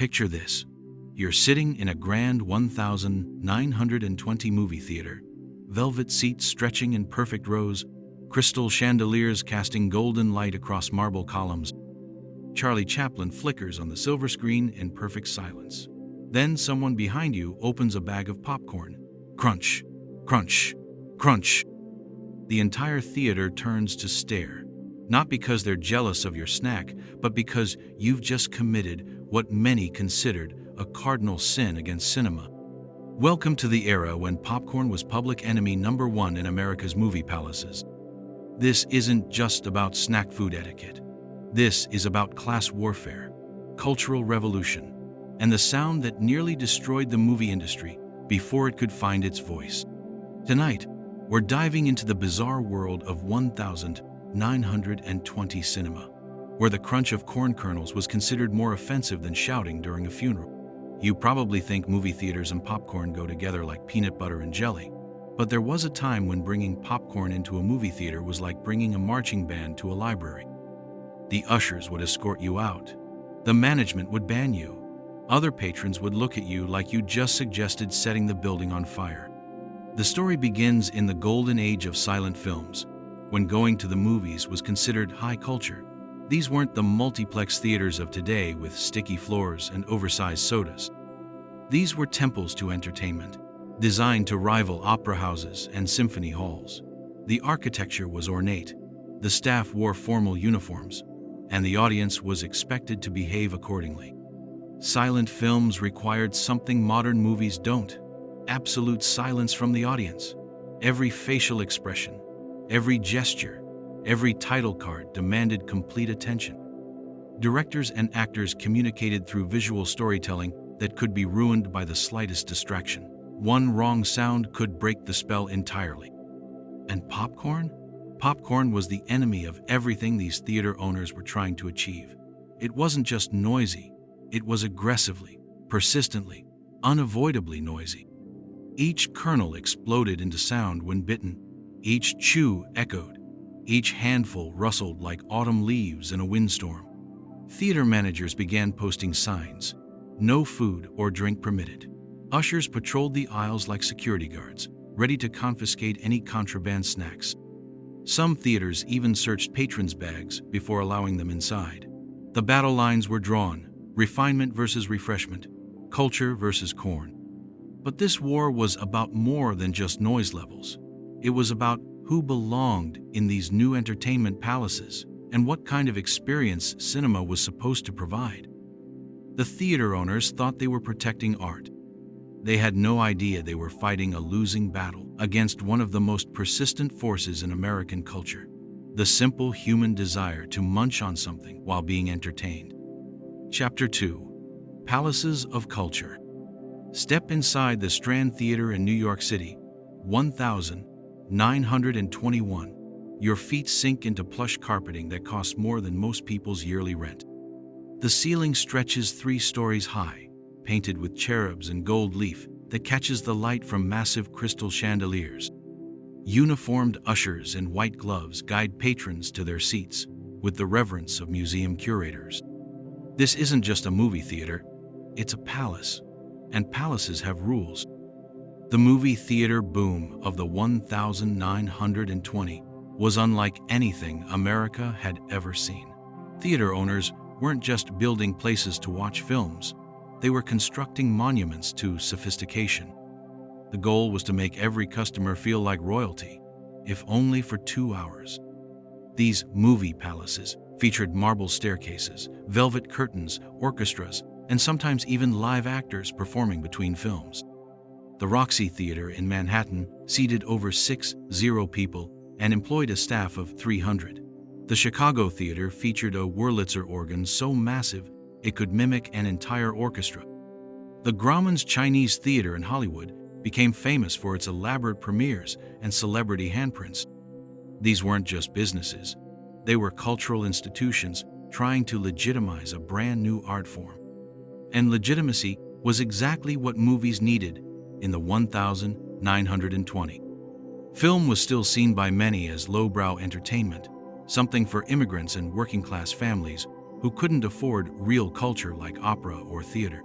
Picture this. You're sitting in a grand 1,920 movie theater, velvet seats stretching in perfect rows, crystal chandeliers casting golden light across marble columns. Charlie Chaplin flickers on the silver screen in perfect silence. Then someone behind you opens a bag of popcorn. Crunch, crunch, crunch. The entire theater turns to stare, not because they're jealous of your snack, but because you've just committed what many considered a cardinal sin against cinema. Welcome to the era when popcorn was public enemy number one in America's movie palaces. This isn't just about snack food etiquette. This is about class warfare, cultural revolution, and the sound that nearly destroyed the movie industry before it could find its voice. Tonight, we're diving into the bizarre world of 1,920 cinema, where the crunch of corn kernels was considered more offensive than shouting during a funeral. You probably think movie theaters and popcorn go together like peanut butter and jelly, but there was a time when bringing popcorn into a movie theater was like bringing a marching band to a library. The ushers would escort you out. The management would ban you. Other patrons would look at you like you just suggested setting the building on fire. The story begins in the golden age of silent films, when going to the movies was considered high culture. These weren't the multiplex theaters of today with sticky floors and oversized sodas. These were temples to entertainment, designed to rival opera houses and symphony halls. The architecture was ornate, the staff wore formal uniforms, and the audience was expected to behave accordingly. Silent films required something modern movies don't: absolute silence from the audience. Every facial expression, every gesture, every title card demanded complete attention. Directors and actors communicated through visual storytelling that could be ruined by the slightest distraction. One wrong sound could break the spell entirely. And popcorn? Popcorn was the enemy of everything these theater owners were trying to achieve. It wasn't just noisy, it was aggressively, persistently, unavoidably noisy. Each kernel exploded into sound when bitten, each chew echoed, each handful rustled like autumn leaves in a windstorm. Theater managers began posting signs: no food or drink permitted. Ushers patrolled the aisles like security guards, ready to confiscate any contraband snacks. Some theaters even searched patrons' bags before allowing them inside. The battle lines were drawn: refinement versus refreshment, culture versus corn. But this war was about more than just noise levels. It was about who belonged in these new entertainment palaces and what kind of experience cinema was supposed to provide. The theater owners thought they were protecting art. They had no idea they were fighting a losing battle against one of the most persistent forces in American culture: the simple human desire to munch on something while being entertained. Chapter 2: Palaces of Culture. Step inside the Strand Theater in New York City, 1,921. Your feet sink into plush carpeting that costs more than most people's yearly rent. The ceiling stretches 3 stories high, painted with cherubs and gold leaf that catches the light from massive crystal chandeliers. Uniformed ushers in white gloves guide patrons to their seats with the reverence of museum curators. This isn't just a movie theater, it's a palace, and palaces have rules. The movie theater boom of the 1,920 was unlike anything America had ever seen. Theater owners weren't just building places to watch films, they were constructing monuments to sophistication. The goal was to make every customer feel like royalty, if only for 2 hours. These movie palaces featured marble staircases, velvet curtains, orchestras, and sometimes even live actors performing between films. The Roxy Theater in Manhattan seated over 60 people and employed a staff of 300. The Chicago Theater featured a Wurlitzer organ so massive it could mimic an entire orchestra. The Grauman's Chinese Theater in Hollywood became famous for its elaborate premieres and celebrity handprints. These weren't just businesses, they were cultural institutions trying to legitimize a brand new art form. And legitimacy was exactly what movies needed in the 1,920. Film was still seen by many as lowbrow entertainment, something for immigrants and working-class families who couldn't afford real culture like opera or theater.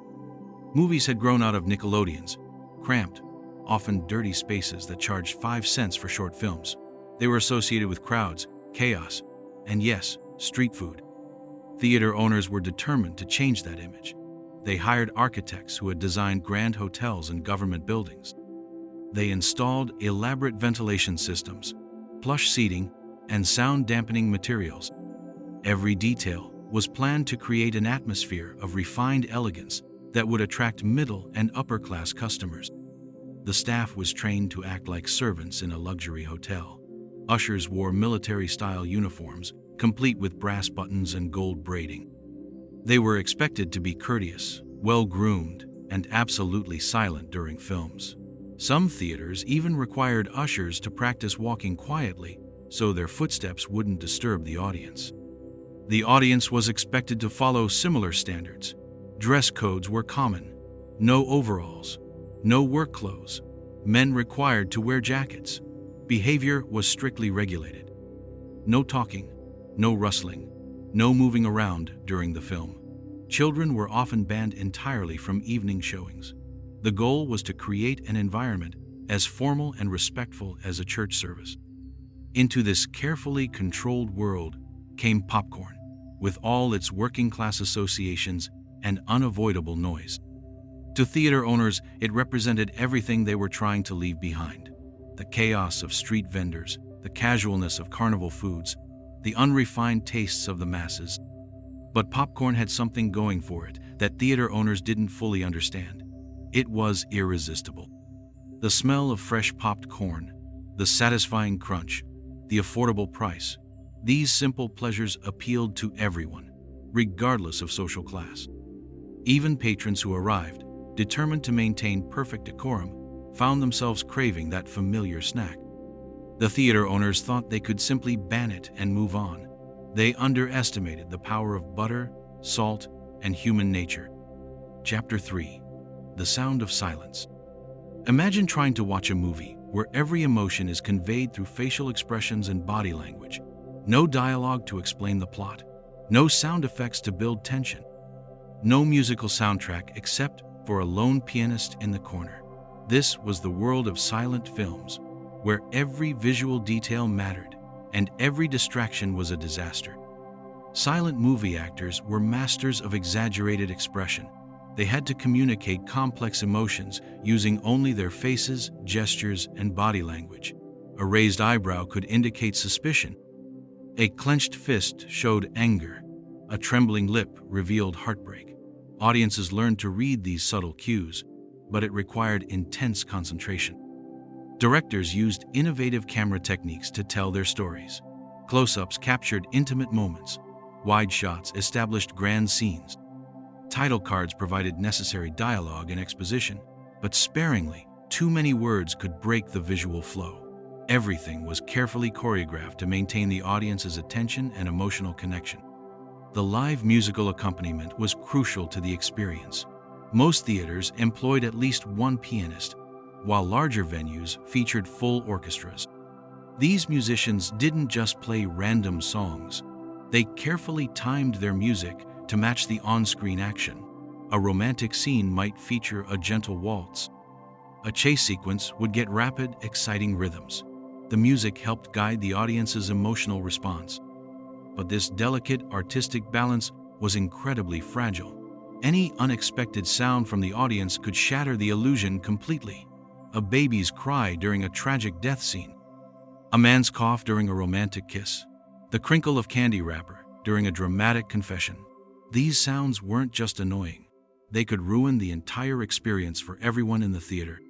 Movies had grown out of Nickelodeon's cramped, often dirty spaces that charged 5 cents for short films. They were associated with crowds, chaos, and yes, street food. Theater owners were determined to change that image. They hired architects who had designed grand hotels and government buildings. They installed elaborate ventilation systems, plush seating, and sound-dampening materials. Every detail was planned to create an atmosphere of refined elegance that would attract middle and upper-class customers. The staff was trained to act like servants in a luxury hotel. Ushers wore military-style uniforms, complete with brass buttons and gold braiding. They were expected to be courteous, well-groomed, and absolutely silent during films. Some theaters even required ushers to practice walking quietly so their footsteps wouldn't disturb the audience. The audience was expected to follow similar standards. Dress codes were common. No overalls, no work clothes. Men required to wear jackets. Behavior was strictly regulated. No talking, no rustling, no moving around during the film. Children were often banned entirely from evening showings. The goal was to create an environment as formal and respectful as a church service. Into this carefully controlled world came popcorn, with all its working-class associations and unavoidable noise. To theater owners, it represented everything they were trying to leave behind: the chaos of street vendors, the casualness of carnival foods, the unrefined tastes of the masses. But popcorn had something going for it that theater owners didn't fully understand. It was irresistible. The smell of fresh popped corn, the satisfying crunch, the affordable price. These simple pleasures appealed to everyone, regardless of social class. Even patrons who arrived, determined to maintain perfect decorum, found themselves craving that familiar snack. The theater owners thought they could simply ban it and move on. They underestimated the power of butter, salt, and human nature. Chapter 3. The Sound of Silence. Imagine trying to watch a movie where every emotion is conveyed through facial expressions and body language. No dialogue to explain the plot. No sound effects to build tension. No musical soundtrack except for a lone pianist in the corner. This was the world of silent films, where every visual detail mattered and every distraction was a disaster. Silent movie actors were masters of exaggerated expression. They had to communicate complex emotions using only their faces, gestures, and body language. A raised eyebrow could indicate suspicion. A clenched fist showed anger. A trembling lip revealed heartbreak. Audiences learned to read these subtle cues, but it required intense concentration. Directors used innovative camera techniques to tell their stories. Close-ups captured intimate moments. Wide shots established grand scenes. Title cards provided necessary dialogue and exposition, but sparingly. Too many words could break the visual flow. Everything was carefully choreographed to maintain the audience's attention and emotional connection. The live musical accompaniment was crucial to the experience. Most theaters employed at least one pianist, while larger venues featured full orchestras. These musicians didn't just play random songs. They carefully timed their music to match the on-screen action. A romantic scene might feature a gentle waltz. A chase sequence would get rapid, exciting rhythms. The music helped guide the audience's emotional response. But this delicate artistic balance was incredibly fragile. Any unexpected sound from the audience could shatter the illusion completely. A baby's cry during a tragic death scene. A man's cough during a romantic kiss. The crinkle of candy wrapper during a dramatic confession. These sounds weren't just annoying. They could ruin the entire experience for everyone in the theater.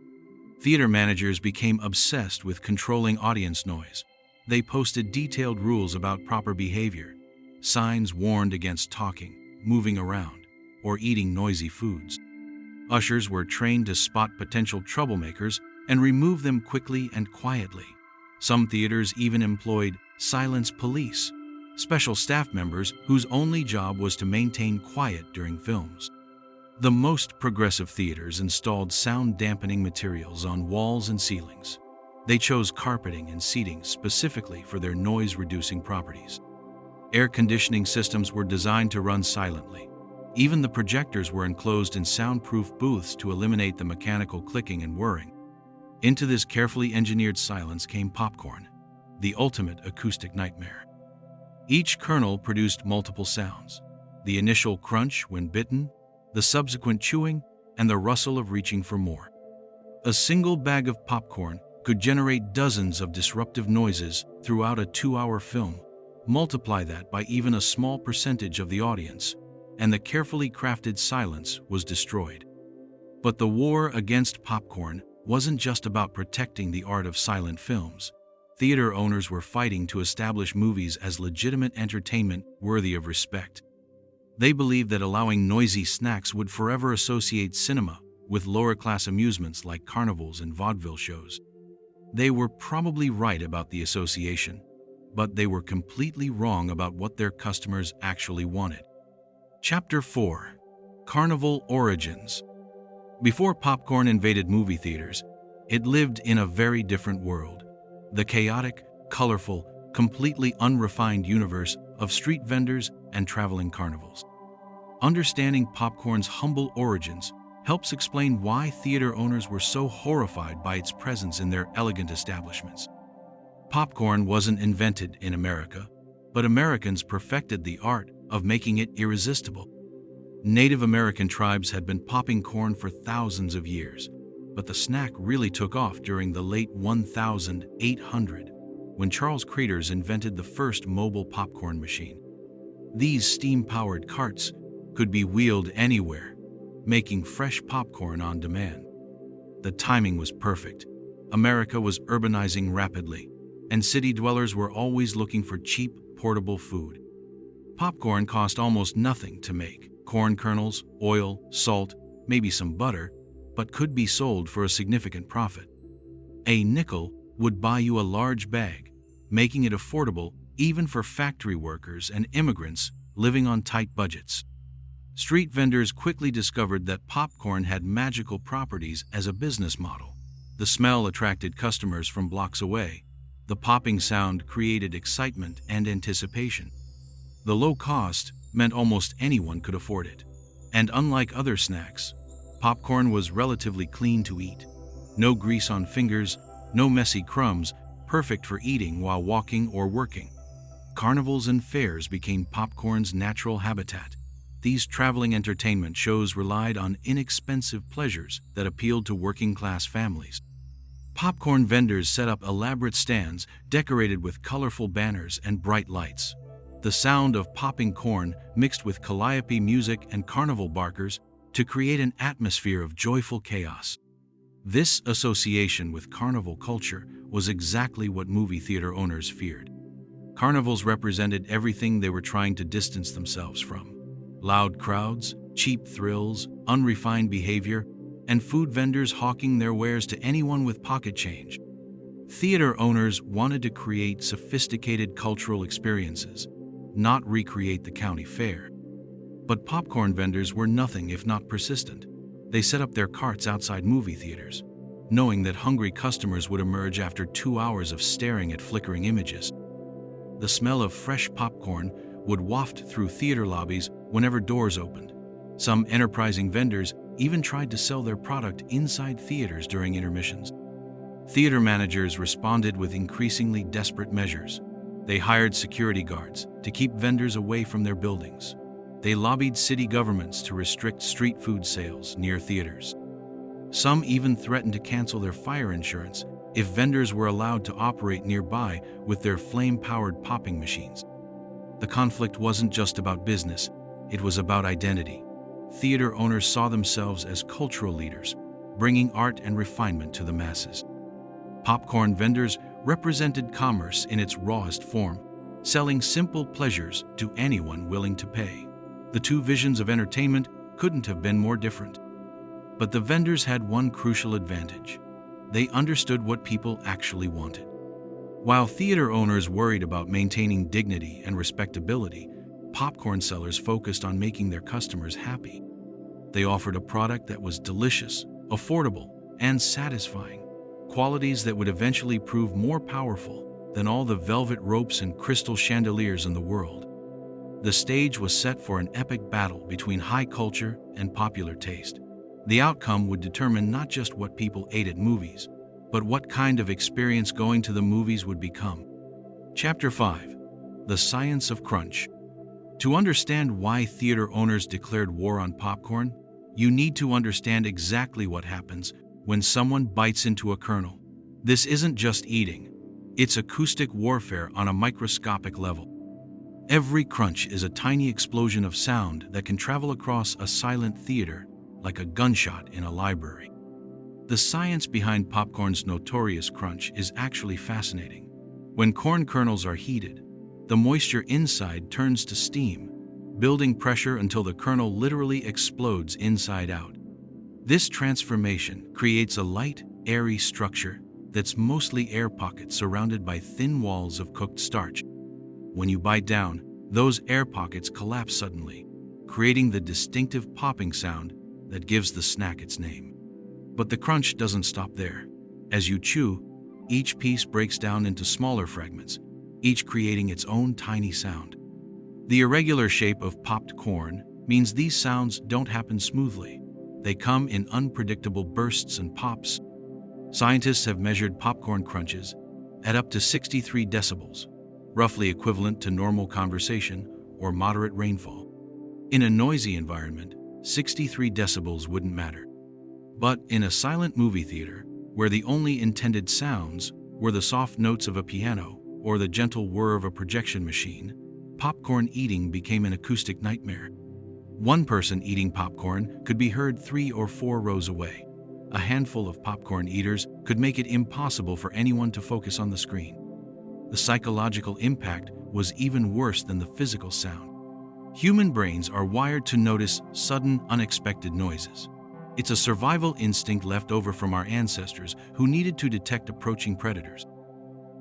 Theater managers became obsessed with controlling audience noise. They posted detailed rules about proper behavior. Signs warned against talking, moving around, or eating noisy foods. Ushers were trained to spot potential troublemakers and remove them quickly and quietly. Some theaters even employed silence police, special staff members whose only job was to maintain quiet during films. The most progressive theaters installed sound-dampening materials on walls and ceilings. They chose carpeting and seating specifically for their noise-reducing properties. Air conditioning systems were designed to run silently. Even the projectors were enclosed in soundproof booths to eliminate the mechanical clicking and whirring. Into this carefully engineered silence came popcorn, the ultimate acoustic nightmare. Each kernel produced multiple sounds: the initial crunch when bitten, the subsequent chewing, and the rustle of reaching for more. A single bag of popcorn could generate dozens of disruptive noises throughout a 2-hour film. Multiply that by even a small percentage of the audience, and the carefully crafted silence was destroyed. But the war against popcorn wasn't just about protecting the art of silent films. Theater owners were fighting to establish movies as legitimate entertainment worthy of respect. They believed that allowing noisy snacks would forever associate cinema with lower-class amusements like carnivals and vaudeville shows. They were probably right about the association, but they were completely wrong about what their customers actually wanted. Chapter 4: Carnival Origins. Before popcorn invaded movie theaters, it lived in a very different world. The chaotic, colorful, completely unrefined universe of street vendors and traveling carnivals. Understanding popcorn's humble origins helps explain why theater owners were so horrified by its presence in their elegant establishments. Popcorn wasn't invented in America, but Americans perfected the art of making it irresistible. Native American tribes had been popping corn for thousands of years, but the snack really took off during the late 1800s, when Charles Cretors invented the first mobile popcorn machine. These steam-powered carts could be wheeled anywhere, making fresh popcorn on demand. The timing was perfect. America was urbanizing rapidly, and city dwellers were always looking for cheap, portable food. Popcorn cost almost nothing to make: corn kernels, oil, salt, maybe some butter, but could be sold for a significant profit. A nickel would buy you a large bag, making it affordable even for factory workers and immigrants living on tight budgets. Street vendors quickly discovered that popcorn had magical properties as a business model. The smell attracted customers from blocks away. The popping sound created excitement and anticipation. The low cost meant almost anyone could afford it. And unlike other snacks, popcorn was relatively clean to eat. No grease on fingers, no messy crumbs, perfect for eating while walking or working. Carnivals and fairs became popcorn's natural habitat. These traveling entertainment shows relied on inexpensive pleasures that appealed to working-class families. Popcorn vendors set up elaborate stands decorated with colorful banners and bright lights. The sound of popping corn mixed with calliope music and carnival barkers to create an atmosphere of joyful chaos. This association with carnival culture was exactly what movie theater owners feared. Carnivals represented everything they were trying to distance themselves from: loud crowds, cheap thrills, unrefined behavior, and food vendors hawking their wares to anyone with pocket change. Theater owners wanted to create sophisticated cultural experiences, not recreate the county fair. But popcorn vendors were nothing if not persistent. They set up their carts outside movie theaters, knowing that hungry customers would emerge after 2 hours of staring at flickering images. The smell of fresh popcorn would waft through theater lobbies whenever doors opened. Some enterprising vendors even tried to sell their product inside theaters during intermissions. Theater managers responded with increasingly desperate measures. They hired security guards to keep vendors away from their buildings. They lobbied city governments to restrict street food sales near theaters. Some even threatened to cancel their fire insurance if vendors were allowed to operate nearby with their flame-powered popping machines. The conflict wasn't just about business, it was about identity. Theater owners saw themselves as cultural leaders, bringing art and refinement to the masses. Popcorn vendors represented commerce in its rawest form, selling simple pleasures to anyone willing to pay. The two visions of entertainment couldn't have been more different. But the vendors had one crucial advantage: they understood what people actually wanted. While theater owners worried about maintaining dignity and respectability, popcorn sellers focused on making their customers happy. They offered a product that was delicious, affordable, and satisfying, qualities that would eventually prove more powerful than all the velvet ropes and crystal chandeliers in the world. The stage was set for an epic battle between high culture and popular taste. The outcome would determine not just what people ate at movies, but what kind of experience going to the movies would become. Chapter 5. The Science of Crunch. To understand why theater owners declared war on popcorn, you need to understand exactly what happens when someone bites into a kernel. This isn't just eating, it's acoustic warfare on a microscopic level. Every crunch is a tiny explosion of sound that can travel across a silent theater like a gunshot in a library. The science behind popcorn's notorious crunch is actually fascinating. When corn kernels are heated, the moisture inside turns to steam, building pressure until the kernel literally explodes inside out. This transformation creates a light, airy structure that's mostly air pockets surrounded by thin walls of cooked starch. When you bite down, those air pockets collapse suddenly, creating the distinctive popping sound that gives the snack its name. But the crunch doesn't stop there. As you chew, each piece breaks down into smaller fragments, each creating its own tiny sound. The irregular shape of popped corn means these sounds don't happen smoothly. They come in unpredictable bursts and pops. Scientists have measured popcorn crunches at up to 63 decibels, roughly equivalent to normal conversation or moderate rainfall. In a noisy environment, 63 decibels wouldn't matter. But in a silent movie theater, where the only intended sounds were the soft notes of a piano or the gentle whir of a projection machine, popcorn eating became an acoustic nightmare. One person eating popcorn could be heard 3 or 4 rows away. A handful of popcorn eaters could make it impossible for anyone to focus on the screen. The psychological impact was even worse than the physical sound. Human brains are wired to notice sudden, unexpected noises. It's a survival instinct left over from our ancestors who needed to detect approaching predators.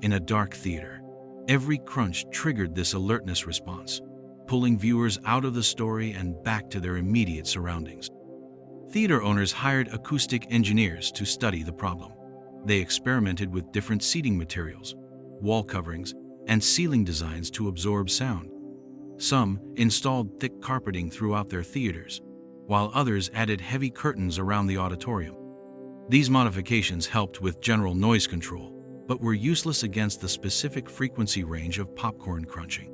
In a dark theater, every crunch triggered this alertness response, pulling viewers out of the story and back to their immediate surroundings. Theater owners hired acoustic engineers to study the problem. They experimented with different seating materials, wall coverings, and ceiling designs to absorb sound. Some installed thick carpeting throughout their theaters, while others added heavy curtains around the auditorium. These modifications helped with general noise control, but were useless against the specific frequency range of popcorn crunching.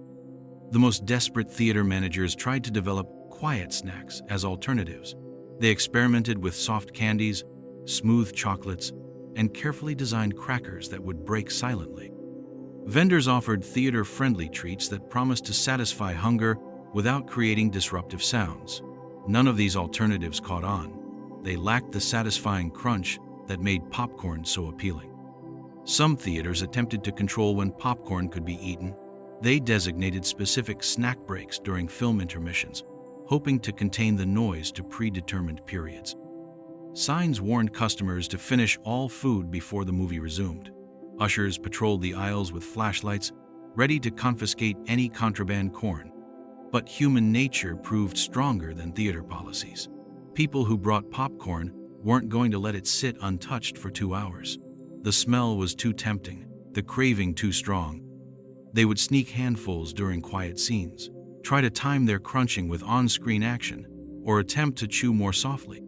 The most desperate theater managers tried to develop quiet snacks as alternatives. They experimented with soft candies, smooth chocolates, and carefully designed crackers that would break silently. Vendors offered theater-friendly treats that promised to satisfy hunger without creating disruptive sounds. None of these alternatives caught on. They lacked the satisfying crunch that made popcorn so appealing. Some theaters attempted to control when popcorn could be eaten. They designated specific snack breaks during film intermissions, hoping to contain the noise to predetermined periods. Signs warned customers to finish all food before the movie resumed. Ushers patrolled the aisles with flashlights, ready to confiscate any contraband corn. But human nature proved stronger than theater policies. People who brought popcorn weren't going to let it sit untouched for 2 hours. The smell was too tempting, the craving too strong. They would sneak handfuls during quiet scenes, try to time their crunching with on-screen action, or attempt to chew more softly.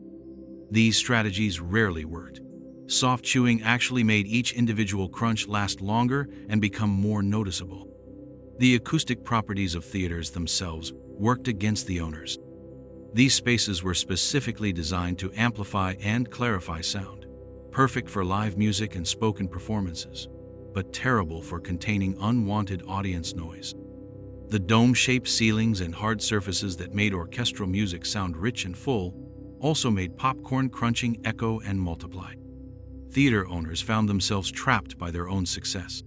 These strategies rarely worked. Soft chewing actually made each individual crunch last longer and become more noticeable. The acoustic properties of theaters themselves worked against the owners. These spaces were specifically designed to amplify and clarify sound, perfect for live music and spoken performances, but terrible for containing unwanted audience noise. The dome-shaped ceilings and hard surfaces that made orchestral music sound rich and full also made popcorn crunching echo and multiply. Theater owners found themselves trapped by their own success.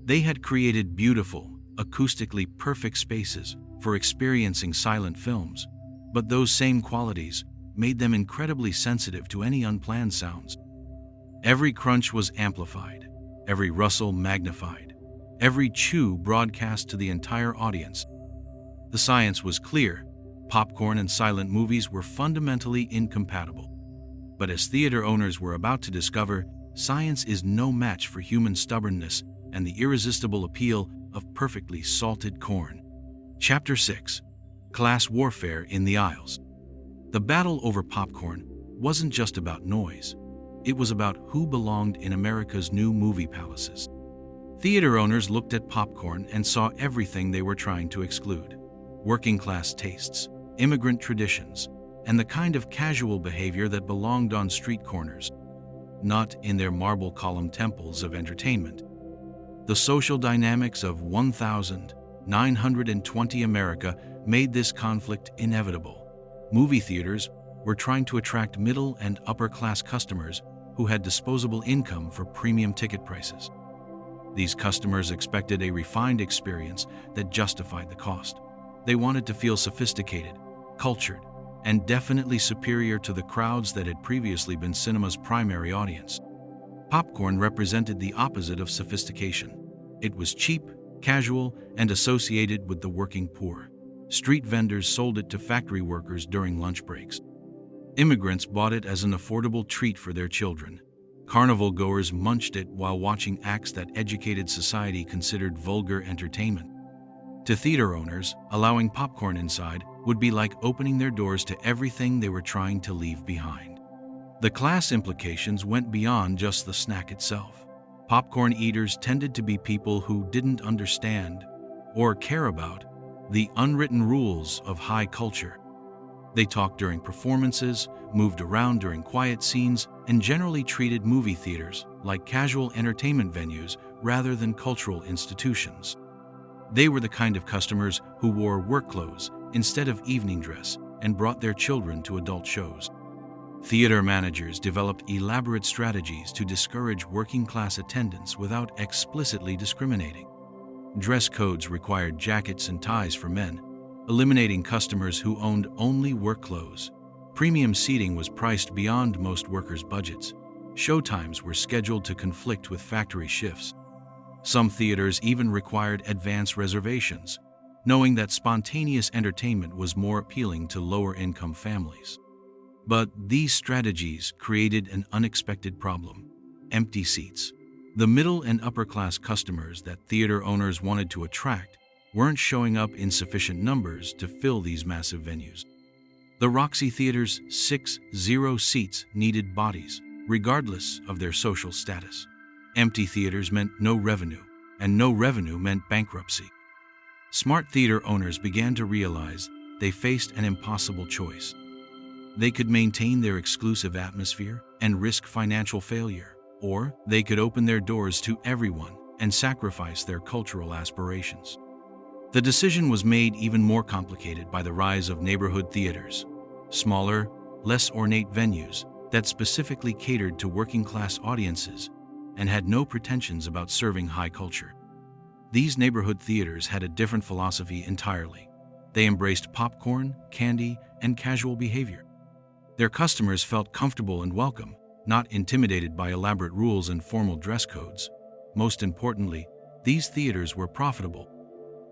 They had created beautiful, acoustically perfect spaces for experiencing silent films, but those same qualities made them incredibly sensitive to any unplanned sounds. Every crunch was amplified, every rustle magnified, every chew broadcast to the entire audience. The science was clear: popcorn and silent movies were fundamentally incompatible. But as theater owners were about to discover, science is no match for human stubbornness and the irresistible appeal of perfectly salted corn. Chapter 6. Class Warfare in the Aisles. The battle over popcorn wasn't just about noise. It was about who belonged in America's new movie palaces. Theater owners looked at popcorn and saw everything they were trying to exclude: working-class tastes, immigrant traditions, and the kind of casual behavior that belonged on street corners, not in their marble column temples of entertainment. The social dynamics of 1920 America made this conflict inevitable. Movie theaters were trying to attract middle and upper-class customers who had disposable income for premium ticket prices. These customers expected a refined experience that justified the cost. They wanted to feel sophisticated, cultured, and definitely superior to the crowds that had previously been cinema's primary audience. Popcorn represented the opposite of sophistication. It was cheap, casual, and associated with the working poor. Street vendors sold it to factory workers during lunch breaks. Immigrants bought it as an affordable treat for their children. Carnival goers munched it while watching acts that educated society considered vulgar entertainment. To theater owners, allowing popcorn inside would be like opening their doors to everything they were trying to leave behind. The class implications went beyond just the snack itself. Popcorn eaters tended to be people who didn't understand or care about the unwritten rules of high culture. They talked during performances, moved around during quiet scenes, and generally treated movie theaters like casual entertainment venues rather than cultural institutions. They were the kind of customers who wore work clothes instead of evening dress and brought their children to adult shows. Theater managers developed elaborate strategies to discourage working-class attendance without explicitly discriminating. Dress codes required jackets and ties for men, eliminating customers who owned only work clothes. Premium seating was priced beyond most workers' budgets. Showtimes were scheduled to conflict with factory shifts. Some theaters even required advance reservations, knowing that spontaneous entertainment was more appealing to lower-income families. But these strategies created an unexpected problem: empty seats. The middle and upper-class customers that theater owners wanted to attract weren't showing up in sufficient numbers to fill these massive venues. The Roxy Theater's 60 seats needed bodies, regardless of their social status. Empty theaters meant no revenue, and no revenue meant bankruptcy. Smart theater owners began to realize they faced an impossible choice. They could maintain their exclusive atmosphere and risk financial failure, or they could open their doors to everyone and sacrifice their cultural aspirations. The decision was made even more complicated by the rise of neighborhood theaters, smaller, less ornate venues that specifically catered to working-class audiences and had no pretensions about serving high culture. These neighborhood theaters had a different philosophy entirely. They embraced popcorn, candy, and casual behavior. Their customers felt comfortable and welcome, not intimidated by elaborate rules and formal dress codes. Most importantly, these theaters were profitable.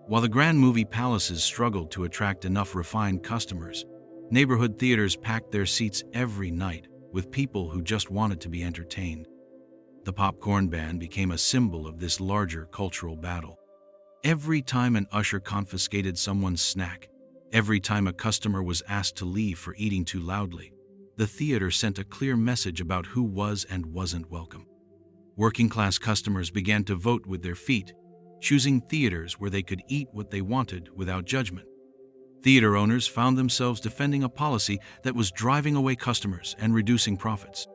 While the grand movie palaces struggled to attract enough refined customers, neighborhood theaters packed their seats every night with people who just wanted to be entertained. The popcorn ban became a symbol of this larger cultural battle. Every time an usher confiscated someone's snack, every time a customer was asked to leave for eating too loudly, the theater sent a clear message about who was and wasn't welcome. Working-class customers began to vote with their feet, choosing theaters where they could eat what they wanted without judgment. Theater owners found themselves defending a policy that was driving away customers and reducing profits.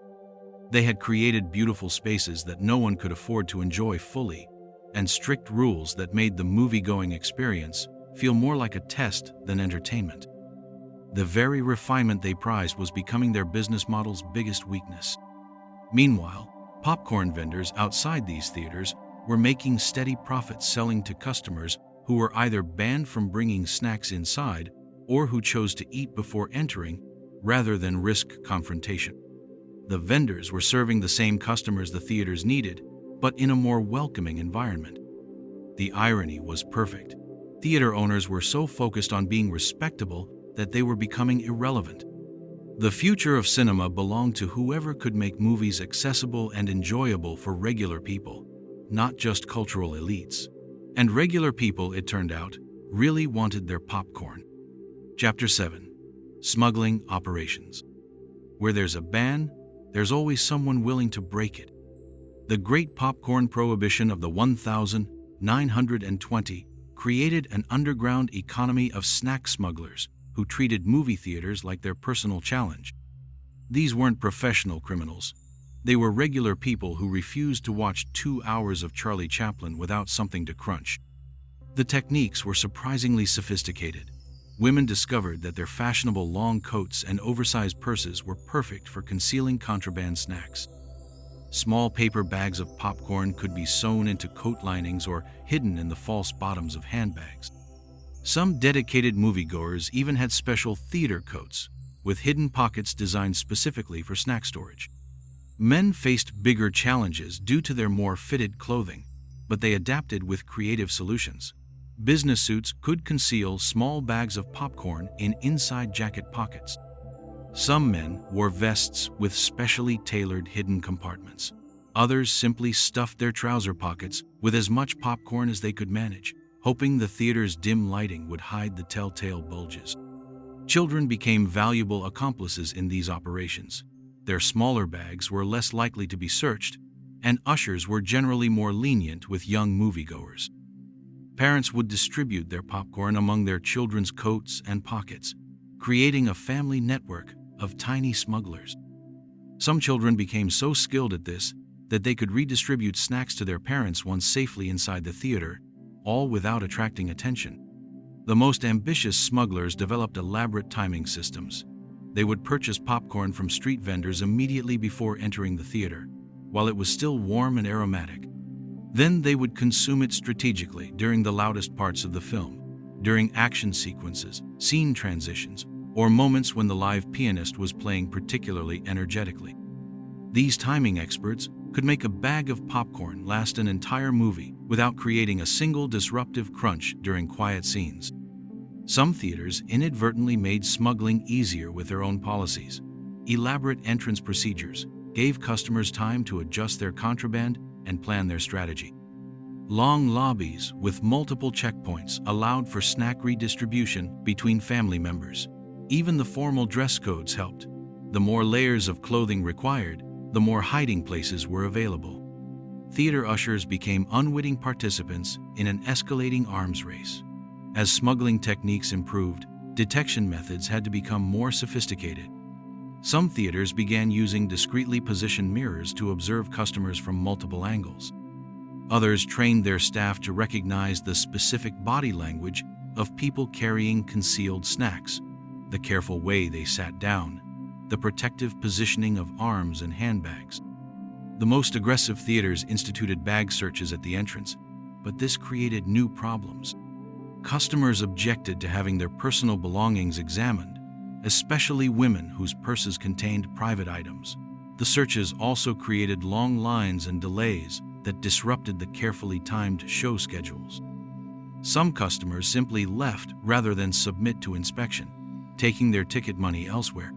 They had created beautiful spaces that no one could afford to enjoy fully, and strict rules that made the movie-going experience feel more like a test than entertainment. The very refinement they prized was becoming their business model's biggest weakness. Meanwhile, popcorn vendors outside these theaters were making steady profits selling to customers who were either banned from bringing snacks inside or who chose to eat before entering rather than risk confrontation. The vendors were serving the same customers the theaters needed, but in a more welcoming environment. The irony was perfect. Theater owners were so focused on being respectable that they were becoming irrelevant. The future of cinema belonged to whoever could make movies accessible and enjoyable for regular people, not just cultural elites. And regular people, it turned out, really wanted their popcorn. Chapter 7. Smuggling Operations. Where there's a ban, there's always someone willing to break it. The Great Popcorn Prohibition of the 1920 created an underground economy of snack smugglers who treated movie theaters like their personal challenge. These weren't professional criminals. They were regular people who refused to watch 2 hours of Charlie Chaplin without something to crunch. The techniques were surprisingly sophisticated. Women discovered that their fashionable long coats and oversized purses were perfect for concealing contraband snacks. Small paper bags of popcorn could be sewn into coat linings or hidden in the false bottoms of handbags. Some dedicated moviegoers even had special theater coats, with hidden pockets designed specifically for snack storage. Men faced bigger challenges due to their more fitted clothing, but they adapted with creative solutions. Business suits could conceal small bags of popcorn in inside jacket pockets. Some men wore vests with specially tailored hidden compartments. Others simply stuffed their trouser pockets with as much popcorn as they could manage, hoping the theater's dim lighting would hide the telltale bulges. Children became valuable accomplices in these operations. Their smaller bags were less likely to be searched, and ushers were generally more lenient with young moviegoers. Parents would distribute their popcorn among their children's coats and pockets, creating a family network of tiny smugglers. Some children became so skilled at this that they could redistribute snacks to their parents once safely inside the theater, all without attracting attention. The most ambitious smugglers developed elaborate timing systems. They would purchase popcorn from street vendors immediately before entering the theater, while it was still warm and aromatic. Then they would consume it strategically during the loudest parts of the film, during action sequences, scene transitions, or moments when the live pianist was playing particularly energetically. These timing experts could make a bag of popcorn last an entire movie without creating a single disruptive crunch during quiet scenes. Some theaters inadvertently made smuggling easier with their own policies. Elaborate entrance procedures gave customers time to adjust their contraband and plan their strategy. Long lobbies with multiple checkpoints allowed for snack redistribution between family members. Even the formal dress codes helped. The more layers of clothing required, the more hiding places were available. Theater ushers became unwitting participants in an escalating arms race. As smuggling techniques improved, detection methods had to become more sophisticated. Some theaters began using discreetly positioned mirrors to observe customers from multiple angles. Others trained their staff to recognize the specific body language of people carrying concealed snacks, the careful way they sat down, the protective positioning of arms and handbags. The most aggressive theaters instituted bag searches at the entrance, but this created new problems. Customers objected to having their personal belongings examined, especially women whose purses contained private items. The searches also created long lines and delays that disrupted the carefully timed show schedules. Some customers simply left rather than submit to inspection, taking their ticket money elsewhere.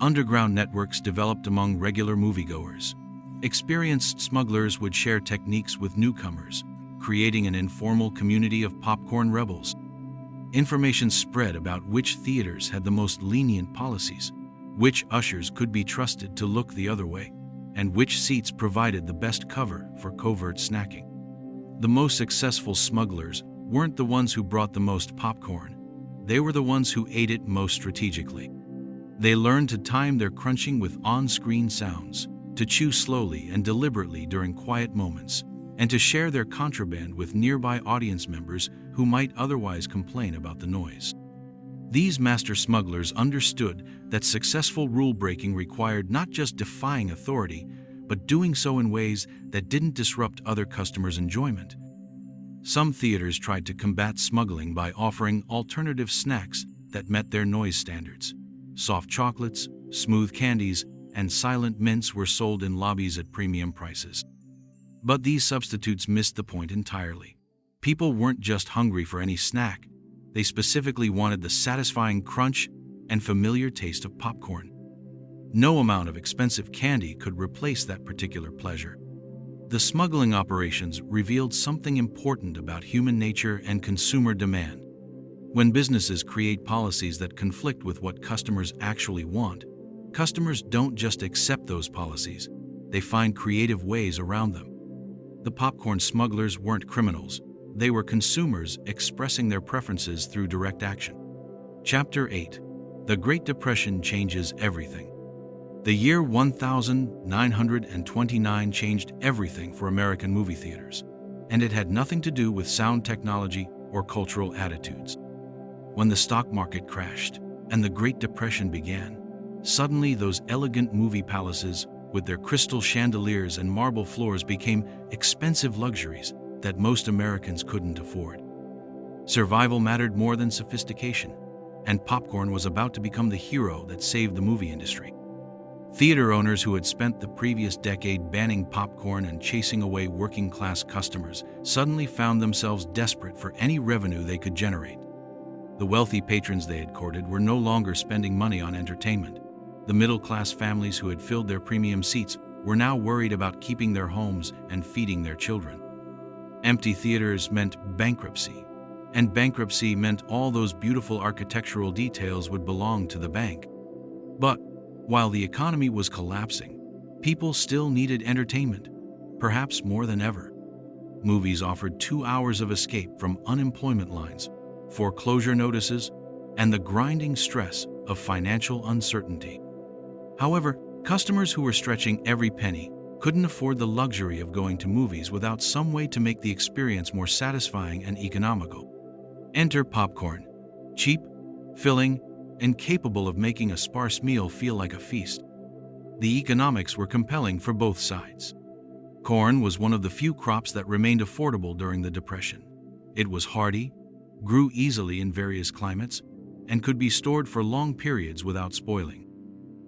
Underground networks developed among regular moviegoers. Experienced smugglers would share techniques with newcomers, creating an informal community of popcorn rebels. Information spread about which theaters had the most lenient policies, which ushers could be trusted to look the other way, and which seats provided the best cover for covert snacking. The most successful smugglers weren't the ones who brought the most popcorn. They were the ones who ate it most strategically. They learned to time their crunching with on-screen sounds, to chew slowly and deliberately during quiet moments, and to share their contraband with nearby audience members who might otherwise complain about the noise. These master smugglers understood that successful rule-breaking required not just defying authority, but doing so in ways that didn't disrupt other customers' enjoyment. Some theaters tried to combat smuggling by offering alternative snacks that met their noise standards. Soft chocolates, smooth candies, and silent mints were sold in lobbies at premium prices. But these substitutes missed the point entirely. People weren't just hungry for any snack. They specifically wanted the satisfying crunch and familiar taste of popcorn. No amount of expensive candy could replace that particular pleasure. The smuggling operations revealed something important about human nature and consumer demand. When businesses create policies that conflict with what customers actually want, customers don't just accept those policies, they find creative ways around them. The popcorn smugglers weren't criminals, they were consumers expressing their preferences through direct action. Chapter 8. The Great Depression Changes Everything. The year 1929 changed everything for American movie theaters, and it had nothing to do with sound technology or cultural attitudes. When the stock market crashed and the Great Depression began, suddenly those elegant movie palaces with their crystal chandeliers and marble floors became expensive luxuries that most Americans couldn't afford. Survival mattered more than sophistication, and popcorn was about to become the hero that saved the movie industry. Theater owners who had spent the previous decade banning popcorn and chasing away working-class customers suddenly found themselves desperate for any revenue they could generate. The wealthy patrons they had courted were no longer spending money on entertainment. The middle-class families who had filled their premium seats were now worried about keeping their homes and feeding their children. Empty theaters meant bankruptcy, and bankruptcy meant all those beautiful architectural details would belong to the bank. But while the economy was collapsing, people still needed entertainment, perhaps more than ever. Movies offered 2 hours of escape from unemployment lines, foreclosure notices, and the grinding stress of financial uncertainty. However, customers who were stretching every penny couldn't afford the luxury of going to movies without some way to make the experience more satisfying and economical. Enter popcorn, cheap, filling, and capable of making a sparse meal feel like a feast. The economics were compelling for both sides. Corn was one of the few crops that remained affordable during the Depression. It was hardy, grew easily in various climates, and could be stored for long periods without spoiling.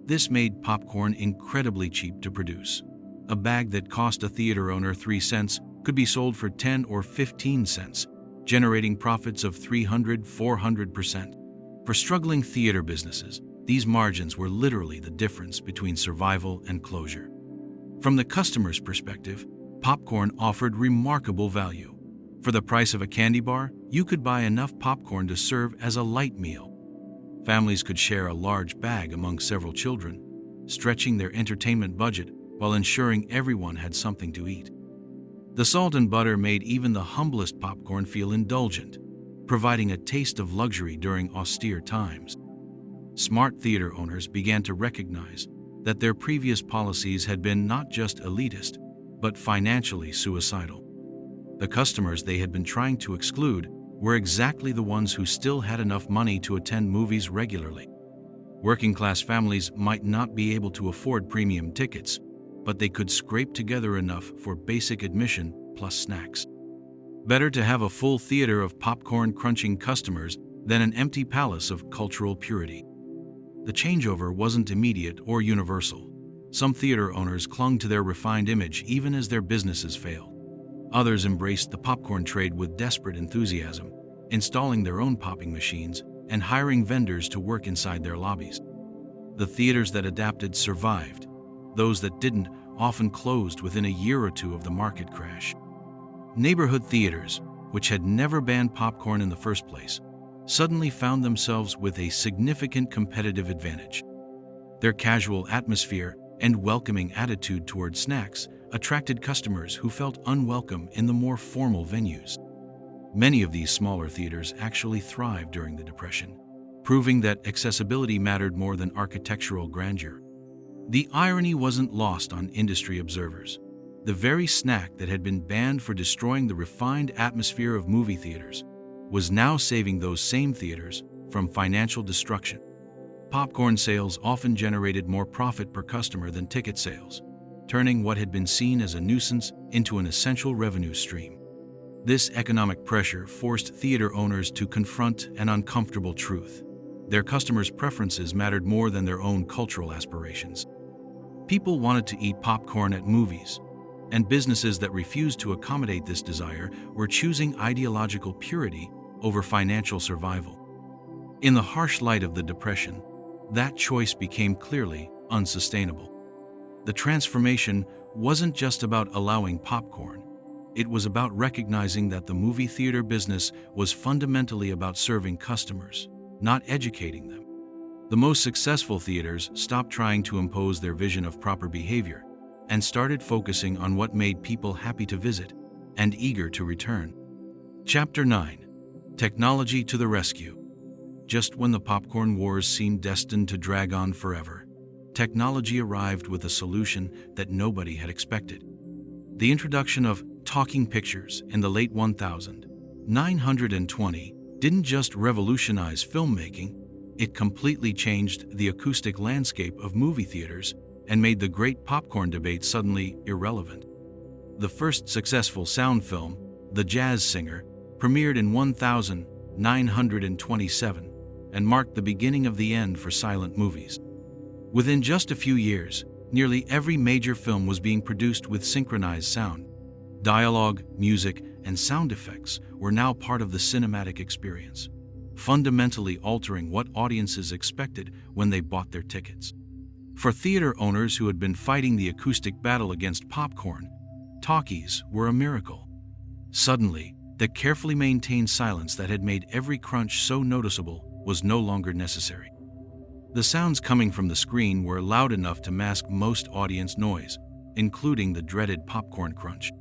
This made popcorn incredibly cheap to produce. A bag that cost a theater owner 3 cents could be sold for 10 or 15 cents, generating profits of 300–400%. For struggling theater businesses, these margins were literally the difference between survival and closure. From the customer's perspective, popcorn offered remarkable value. For the price of a candy bar, you could buy enough popcorn to serve as a light meal. Families could share a large bag among several children, stretching their entertainment budget while ensuring everyone had something to eat. The salt and butter made even the humblest popcorn feel indulgent, providing a taste of luxury during austere times. Smart theater owners began to recognize that their previous policies had been not just elitist, but financially suicidal. The customers they had been trying to exclude were exactly the ones who still had enough money to attend movies regularly. Working-class families might not be able to afford premium tickets, but they could scrape together enough for basic admission plus snacks. Better to have a full theater of popcorn-crunching customers than an empty palace of cultural purity. The changeover wasn't immediate or universal. Some theater owners clung to their refined image even as their businesses failed. Others embraced the popcorn trade with desperate enthusiasm, installing their own popping machines and hiring vendors to work inside their lobbies. The theaters that adapted survived. Those that didn't often closed within a year or two of the market crash. Neighborhood theaters, which had never banned popcorn in the first place, suddenly found themselves with a significant competitive advantage. Their casual atmosphere and welcoming attitude toward snacks attracted customers who felt unwelcome in the more formal venues. Many of these smaller theaters actually thrived during the Depression, proving that accessibility mattered more than architectural grandeur. The irony wasn't lost on industry observers. The very snack that had been banned for destroying the refined atmosphere of movie theaters was now saving those same theaters from financial destruction. Popcorn sales often generated more profit per customer than ticket sales, turning what had been seen as a nuisance into an essential revenue stream. This economic pressure forced theater owners to confront an uncomfortable truth. Their customers' preferences mattered more than their own cultural aspirations. People wanted to eat popcorn at movies, and businesses that refused to accommodate this desire were choosing ideological purity over financial survival. In the harsh light of the Depression, that choice became clearly unsustainable. The transformation wasn't just about allowing popcorn, It was about recognizing that the movie theater business was fundamentally about serving customers, not educating them. The most successful theaters stopped trying to impose their vision of proper behavior and started focusing on what made people happy to visit and eager to return. Chapter 9. Technology to the Rescue. Just when the popcorn wars seemed destined to drag on forever, technology arrived with a solution that nobody had expected. The introduction of talking pictures in the late 1920s didn't just revolutionize filmmaking, it completely changed the acoustic landscape of movie theaters and made the great popcorn debate suddenly irrelevant. The first successful sound film, The Jazz Singer, premiered in 1927 and marked the beginning of the end for silent movies. Within just a few years, nearly every major film was being produced with synchronized sound. Dialogue, music, and sound effects were now part of the cinematic experience, fundamentally altering what audiences expected when they bought their tickets. For theater owners who had been fighting the acoustic battle against popcorn, talkies were a miracle. Suddenly, the carefully maintained silence that had made every crunch so noticeable was no longer necessary. The sounds coming from the screen were loud enough to mask most audience noise, including the dreaded popcorn crunch.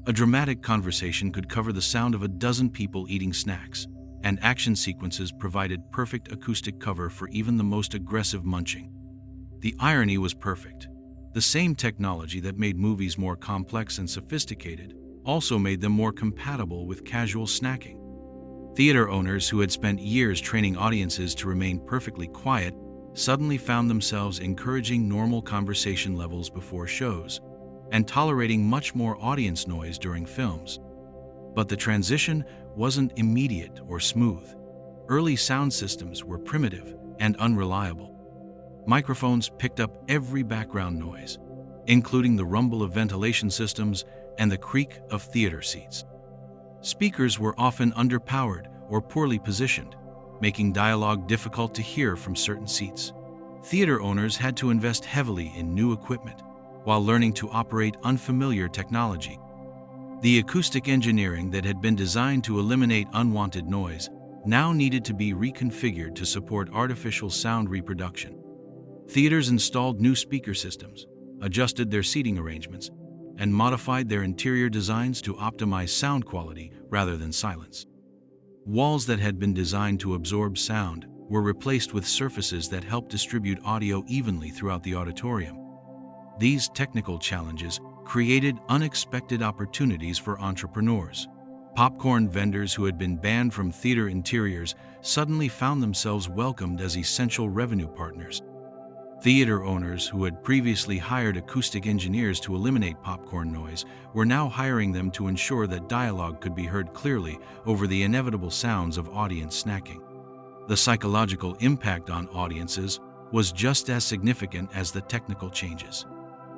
A dramatic conversation could cover the sound of a dozen people eating snacks, and action sequences provided perfect acoustic cover for even the most aggressive munching. The irony was perfect. The same technology that made movies more complex and sophisticated also made them more compatible with casual snacking. Theater owners who had spent years training audiences to remain perfectly quiet suddenly found themselves encouraging normal conversation levels before shows and tolerating much more audience noise during films. But the transition wasn't immediate or smooth. Early sound systems were primitive and unreliable. Microphones picked up every background noise, including the rumble of ventilation systems and the creak of theater seats. Speakers were often underpowered or poorly positioned, making dialogue difficult to hear from certain seats. Theater owners had to invest heavily in new equipment while learning to operate unfamiliar technology. The acoustic engineering that had been designed to eliminate unwanted noise now needed to be reconfigured to support artificial sound reproduction. Theaters installed new speaker systems, adjusted their seating arrangements, and modified their interior designs to optimize sound quality rather than silence. Walls that had been designed to absorb sound were replaced with surfaces that helped distribute audio evenly throughout the auditorium. These technical challenges created unexpected opportunities for entrepreneurs. Popcorn vendors who had been banned from theater interiors suddenly found themselves welcomed as essential revenue partners. Theater owners who had previously hired acoustic engineers to eliminate popcorn noise were now hiring them to ensure that dialogue could be heard clearly over the inevitable sounds of audience snacking. The psychological impact on audiences was just as significant as the technical changes.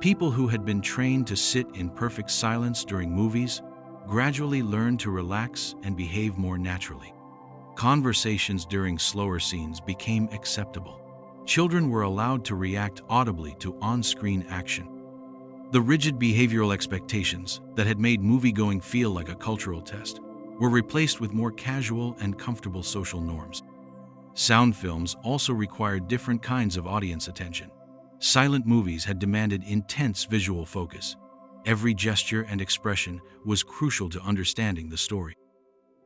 People who had been trained to sit in perfect silence during movies gradually learned to relax and behave more naturally. Conversations during slower scenes became acceptable. Children were allowed to react audibly to on-screen action. The rigid behavioral expectations that had made moviegoing feel like a cultural test were replaced with more casual and comfortable social norms. Sound films also required different kinds of audience attention. Silent movies had demanded intense visual focus. Every gesture and expression was crucial to understanding the story.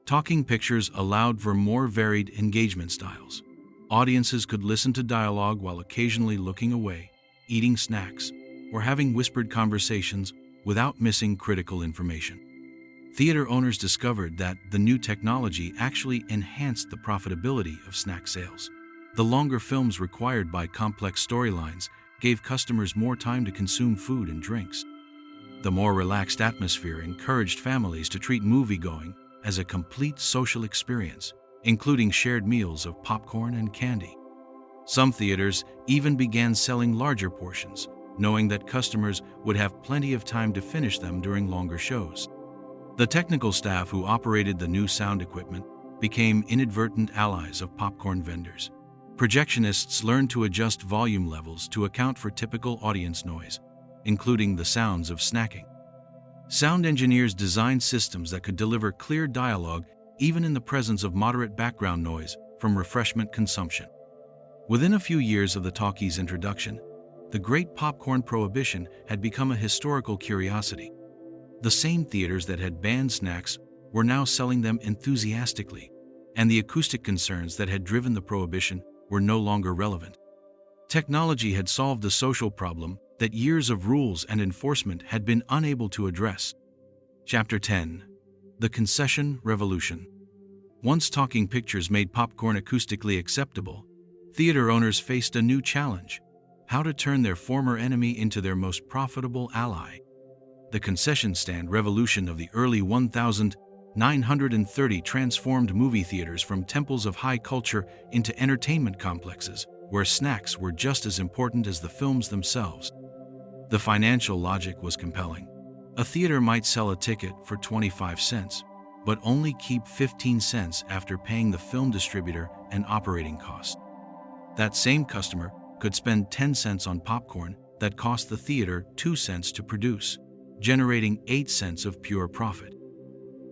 Talking pictures allowed for more varied engagement styles. Audiences could listen to dialogue while occasionally looking away, eating snacks, or having whispered conversations without missing critical information. Theater owners discovered that the new technology actually enhanced the profitability of snack sales. The longer films required by complex storylines gave customers more time to consume food and drinks. The more relaxed atmosphere encouraged families to treat moviegoing as a complete social experience, including shared meals of popcorn and candy. Some theaters even began selling larger portions, knowing that customers would have plenty of time to finish them during longer shows. The technical staff who operated the new sound equipment became inadvertent allies of popcorn vendors. Projectionists learned to adjust volume levels to account for typical audience noise, including the sounds of snacking. Sound engineers designed systems that could deliver clear dialogue even in the presence of moderate background noise from refreshment consumption. Within a few years of the talkie's introduction, the Great Popcorn Prohibition had become a historical curiosity. The same theaters that had banned snacks were now selling them enthusiastically, and the acoustic concerns that had driven the prohibition were no longer relevant. Technology had solved a social problem that years of rules and enforcement had been unable to address. Chapter 10. The Concession Revolution. Once talking pictures made popcorn acoustically acceptable, theater owners faced a new challenge: how to turn their former enemy into their most profitable ally. The concession stand revolution of the early 1930s transformed movie theaters from temples of high culture into entertainment complexes, where snacks were just as important as the films themselves. The financial logic was compelling. A theater might sell a ticket for 25 cents, but only keep 15 cents after paying the film distributor and operating costs. That same customer could spend 10 cents on popcorn that cost the theater 2 cents to produce, generating 8 cents of pure profit.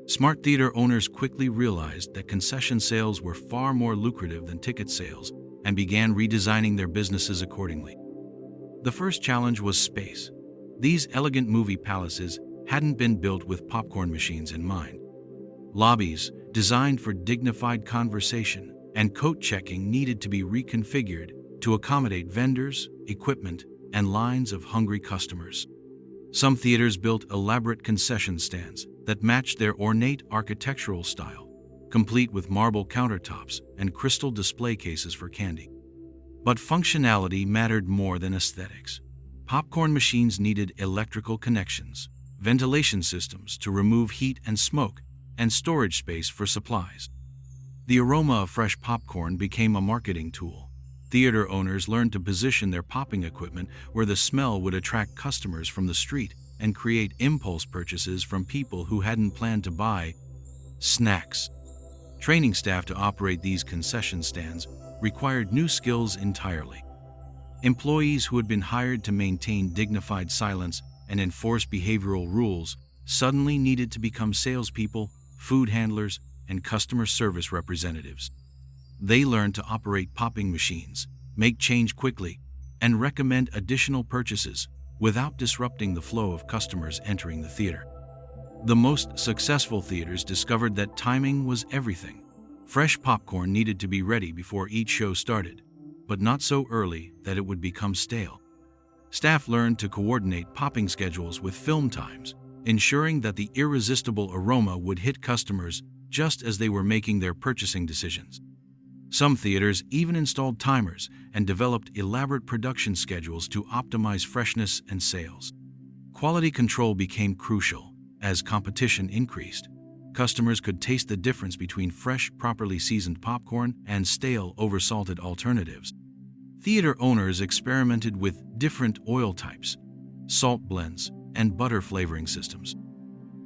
Smart theater owners quickly realized that concession sales were far more lucrative than ticket sales and began redesigning their businesses accordingly. The first challenge was space. These elegant movie palaces hadn't been built with popcorn machines in mind. Lobbies, designed for dignified conversation and coat checking, needed to be reconfigured to accommodate vendors, equipment, and lines of hungry customers. Some theaters built elaborate concession stands that matched their ornate architectural style, complete with marble countertops and crystal display cases for candy. But functionality mattered more than aesthetics. Popcorn machines needed electrical connections, ventilation systems to remove heat and smoke, and storage space for supplies. The aroma of fresh popcorn became a marketing tool. Theater owners learned to position their popping equipment where the smell would attract customers from the street and create impulse purchases from people who hadn't planned to buy snacks. Training staff to operate these concession stands required new skills entirely. Employees who had been hired to maintain dignified silence and enforce behavioral rules suddenly needed to become salespeople, food handlers, and customer service representatives. They learned to operate popping machines, make change quickly, and recommend additional purchases without disrupting the flow of customers entering the theater. The most successful theaters discovered that timing was everything. Fresh popcorn needed to be ready before each show started, but not so early that it would become stale. Staff learned to coordinate popping schedules with film times, ensuring that the irresistible aroma would hit customers just as they were making their purchasing decisions. Some theaters even installed timers and developed elaborate production schedules to optimize freshness and sales. Quality control became crucial. As competition increased, customers could taste the difference between fresh, properly seasoned popcorn and stale, oversalted alternatives. Theater owners experimented with different oil types, salt blends, and butter flavoring systems.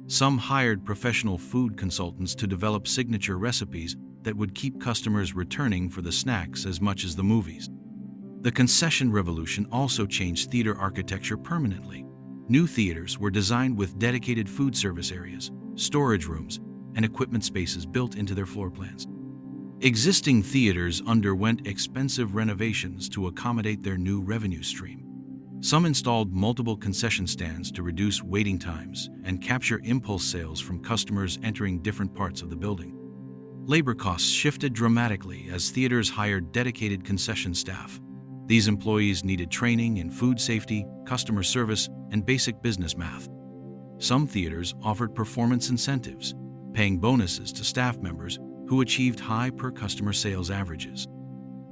Some hired professional food consultants to develop signature recipes that would keep customers returning for the snacks as much as the movies. The concession revolution also changed theater architecture permanently. New theaters were designed with dedicated food service areas, storage rooms, and equipment spaces built into their floor plans. Existing theaters underwent expensive renovations to accommodate their new revenue stream. Some installed multiple concession stands to reduce waiting times and capture impulse sales from customers entering different parts of the building. Labor costs shifted dramatically as theaters hired dedicated concession staff. These employees needed training in food safety, customer service, and basic business math. Some theaters offered performance incentives, paying bonuses to staff members who achieved high per-customer sales averages.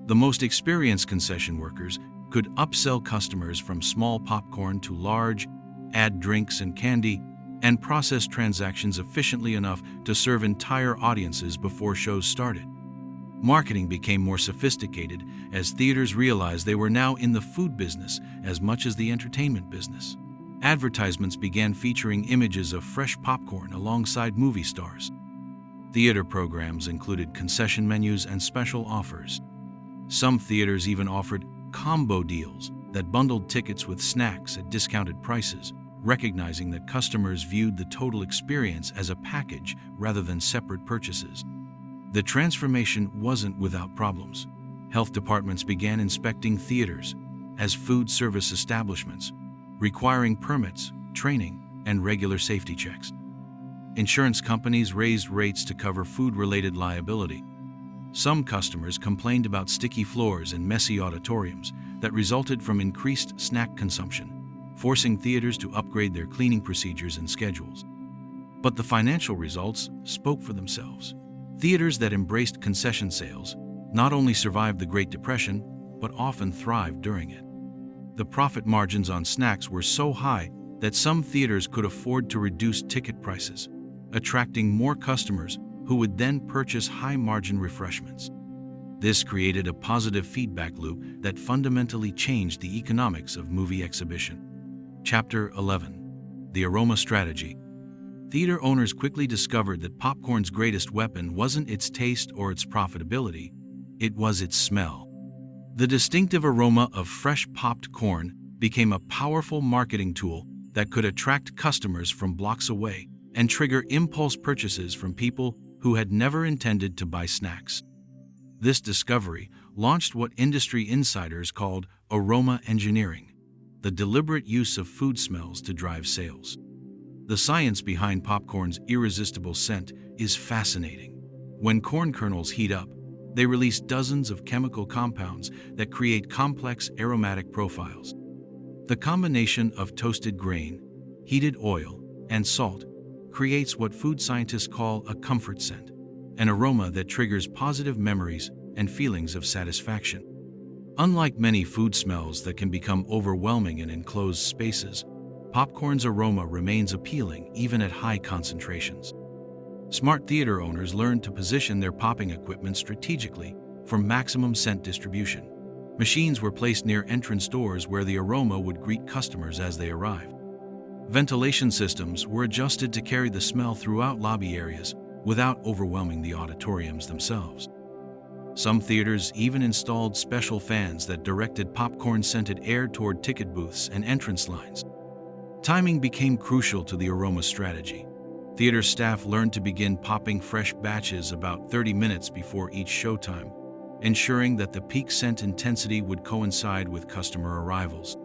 The most experienced concession workers could upsell customers from small popcorn to large, add drinks and candy, and process transactions efficiently enough to serve entire audiences before shows started. Marketing became more sophisticated as theaters realized they were now in the food business as much as the entertainment business. Advertisements began featuring images of fresh popcorn alongside movie stars. Theater programs included concession menus and special offers. Some theaters even offered combo deals that bundled tickets with snacks at discounted prices, recognizing that customers viewed the total experience as a package rather than separate purchases. The transformation wasn't without problems. Health departments began inspecting theaters as food service establishments, requiring permits, training, and regular safety checks. Insurance companies raised rates to cover food-related liability. Some customers complained about sticky floors and messy auditoriums that resulted from increased snack consumption, forcing theaters to upgrade their cleaning procedures and schedules. But the financial results spoke for themselves. Theaters that embraced concession sales not only survived the Great Depression, but often thrived during it. The profit margins on snacks were so high that some theaters could afford to reduce ticket prices, attracting more customers who would then purchase high-margin refreshments. This created a positive feedback loop that fundamentally changed the economics of movie exhibition. Chapter 11. The Aroma Strategy. Theater owners quickly discovered that popcorn's greatest weapon wasn't its taste or its profitability, it was its smell. The distinctive aroma of fresh popped corn became a powerful marketing tool that could attract customers from blocks away and trigger impulse purchases from people who had never intended to buy snacks. This discovery launched what industry insiders called aroma engineering, the deliberate use of food smells to drive sales. The science behind popcorn's irresistible scent is fascinating. When corn kernels heat up, they release dozens of chemical compounds that create complex aromatic profiles. The combination of toasted grain, heated oil, and salt creates what food scientists call a comfort scent, an aroma that triggers positive memories and feelings of satisfaction. Unlike many food smells that can become overwhelming in enclosed spaces, popcorn's aroma remains appealing even at high concentrations. Smart theater owners learned to position their popping equipment strategically for maximum scent distribution. Machines were placed near entrance doors where the aroma would greet customers as they arrived. Ventilation systems were adjusted to carry the smell throughout lobby areas without overwhelming the auditoriums themselves. Some theaters even installed special fans that directed popcorn-scented air toward ticket booths and entrance lines. Timing became crucial to the aroma strategy. Theater staff learned to begin popping fresh batches about 30 minutes before each showtime, ensuring that the peak scent intensity would coincide with customer arrivals.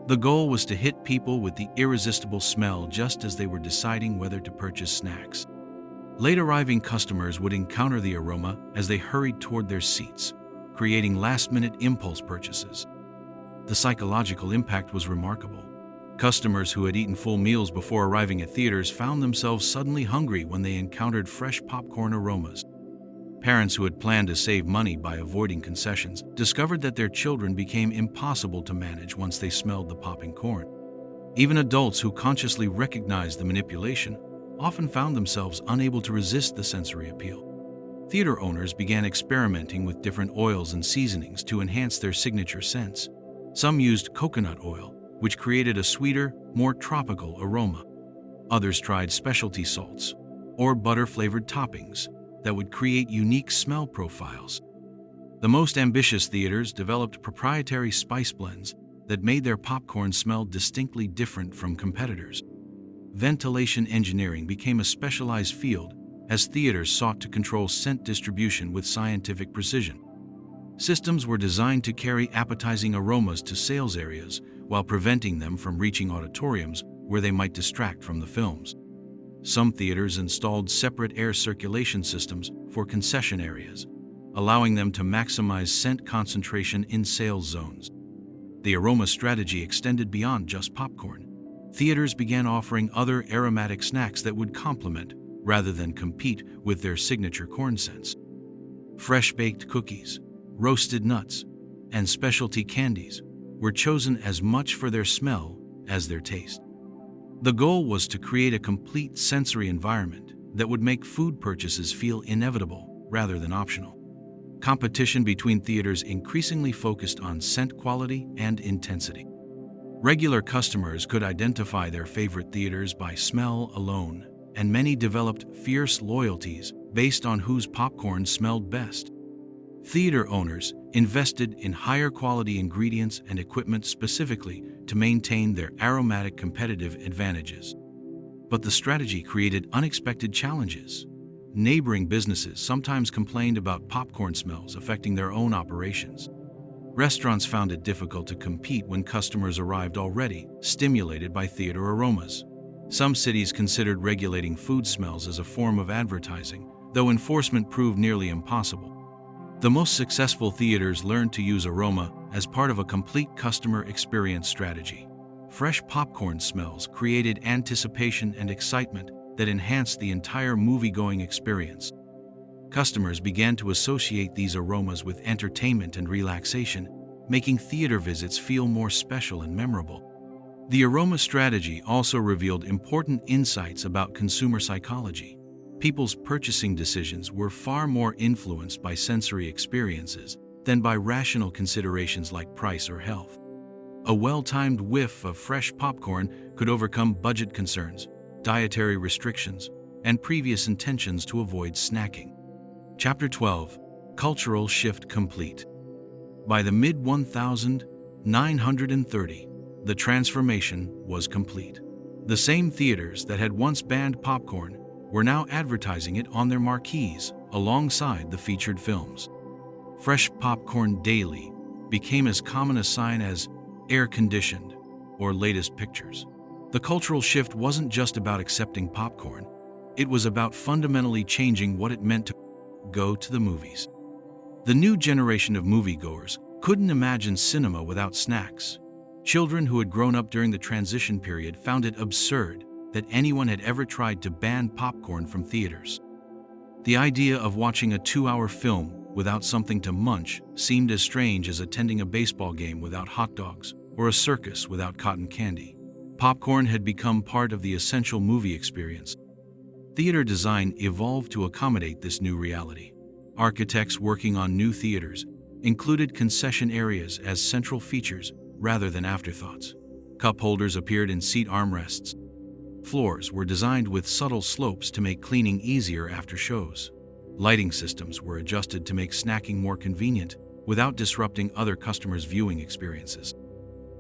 The goal was to hit people with the irresistible smell just as they were deciding whether to purchase snacks. Late-arriving customers would encounter the aroma as they hurried toward their seats, creating last-minute impulse purchases. The psychological impact was remarkable. Customers who had eaten full meals before arriving at theaters found themselves suddenly hungry when they encountered fresh popcorn aromas. Parents who had planned to save money by avoiding concessions discovered that their children became impossible to manage once they smelled the popping corn. Even adults who consciously recognized the manipulation often found themselves unable to resist the sensory appeal. Theater owners began experimenting with different oils and seasonings to enhance their signature scents. Some used coconut oil, which created a sweeter, more tropical aroma. Others tried specialty salts or butter-flavored toppings that would create unique smell profiles. The most ambitious theaters developed proprietary spice blends that made their popcorn smell distinctly different from competitors. Ventilation engineering became a specialized field as theaters sought to control scent distribution with scientific precision. Systems were designed to carry appetizing aromas to sales areas while preventing them from reaching auditoriums where they might distract from the films. Some theaters installed separate air circulation systems for concession areas, allowing them to maximize scent concentration in sales zones. The aroma strategy extended beyond just popcorn. Theaters began offering other aromatic snacks that would complement, rather than compete, with their signature corn scents. Fresh-baked cookies, roasted nuts, and specialty candies were chosen as much for their smell as their taste. The goal was to create a complete sensory environment that would make food purchases feel inevitable rather than optional. Competition between theaters increasingly focused on scent quality and intensity. Regular customers could identify their favorite theaters by smell alone, and many developed fierce loyalties based on whose popcorn smelled best. Theater owners invested in higher quality ingredients and equipment specifically to maintain their aromatic competitive advantages. But the strategy created unexpected challenges. Neighboring businesses sometimes complained about popcorn smells affecting their own operations. Restaurants found it difficult to compete when customers arrived already stimulated by theater aromas. Some cities considered regulating food smells as a form of advertising, though enforcement proved nearly impossible. The most successful theaters learned to use aroma as part of a complete customer experience strategy. Fresh popcorn smells created anticipation and excitement that enhanced the entire movie-going experience. Customers began to associate these aromas with entertainment and relaxation, making theater visits feel more special and memorable. The aroma strategy also revealed important insights about consumer psychology. People's purchasing decisions were far more influenced by sensory experiences than by rational considerations like price or health. A well-timed whiff of fresh popcorn could overcome budget concerns, dietary restrictions, and previous intentions to avoid snacking. Chapter 12. Cultural Shift Complete. By the mid-1930s, the transformation was complete. The same theaters that had once banned popcorn were now advertising it on their marquees alongside the featured films. Fresh popcorn daily became as common a sign as air-conditioned or latest pictures. The cultural shift wasn't just about accepting popcorn, it was about fundamentally changing what it meant to go to the movies. The new generation of moviegoers couldn't imagine cinema without snacks. Children who had grown up during the transition period found it absurd that anyone had ever tried to ban popcorn from theaters. The idea of watching a 2-hour film without something to munch seemed as strange as attending a baseball game without hot dogs or a circus without cotton candy. Popcorn had become part of the essential movie experience. Theater design evolved to accommodate this new reality. Architects working on new theaters included concession areas as central features rather than afterthoughts. Cup holders appeared in seat armrests. Floors were designed with subtle slopes to make cleaning easier after shows. Lighting systems were adjusted to make snacking more convenient without disrupting other customers' viewing experiences.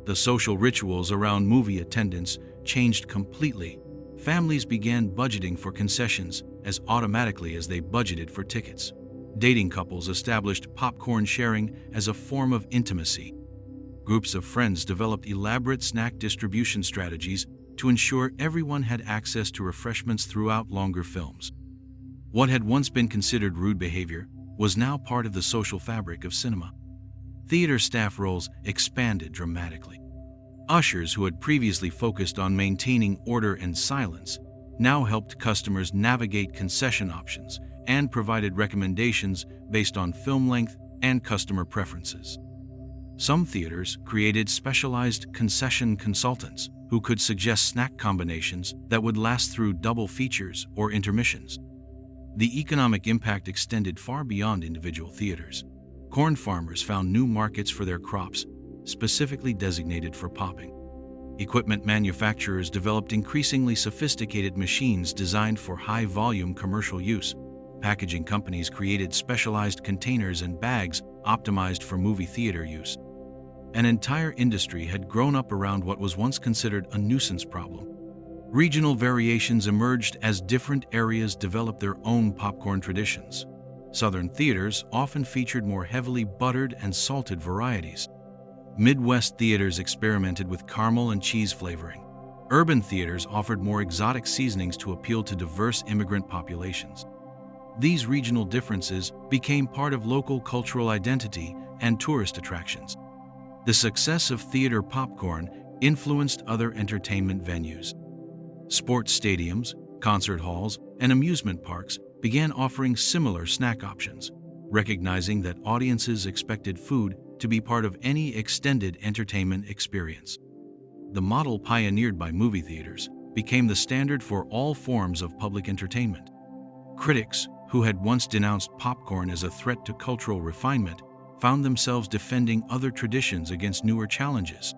The social rituals around movie attendance changed completely. Families began budgeting for concessions as automatically as they budgeted for tickets. Dating couples established popcorn sharing as a form of intimacy. Groups of friends developed elaborate snack distribution strategies to ensure everyone had access to refreshments throughout longer films. What had once been considered rude behavior was now part of the social fabric of cinema. Theater staff roles expanded dramatically. Ushers who had previously focused on maintaining order and silence now helped customers navigate concession options and provided recommendations based on film length and customer preferences. Some theaters created specialized concession consultants who could suggest snack combinations that would last through double features or intermissions. The economic impact extended far beyond individual theaters. Corn farmers found new markets for their crops, specifically designated for popping. Equipment manufacturers developed increasingly sophisticated machines designed for high-volume commercial use. Packaging companies created specialized containers and bags optimized for movie theater use. An entire industry had grown up around what was once considered a nuisance problem. Regional variations emerged as different areas developed their own popcorn traditions. Southern theaters often featured more heavily buttered and salted varieties. Midwest theaters experimented with caramel and cheese flavoring. Urban theaters offered more exotic seasonings to appeal to diverse immigrant populations. These regional differences became part of local cultural identity and tourist attractions. The success of theater popcorn influenced other entertainment venues. Sports stadiums, concert halls, and amusement parks began offering similar snack options, recognizing that audiences expected food to be part of any extended entertainment experience. The model pioneered by movie theaters became the standard for all forms of public entertainment. Critics, who had once denounced popcorn as a threat to cultural refinement, found themselves defending other traditions against newer challenges.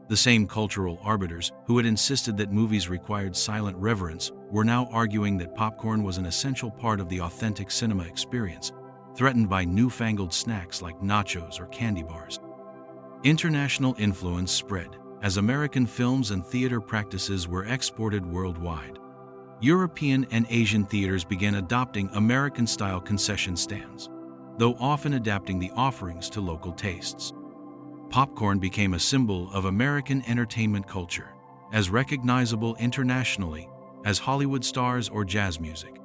The same cultural arbiters who had insisted that movies required silent reverence were now arguing that popcorn was an essential part of the authentic cinema experience. threatened by newfangled snacks like nachos or candy bars. International influence spread as American films and theater practices were exported worldwide. European and Asian theaters began adopting American-style concession stands, though often adapting the offerings to local tastes. Popcorn became a symbol of American entertainment culture, as recognizable internationally as Hollywood stars or jazz music.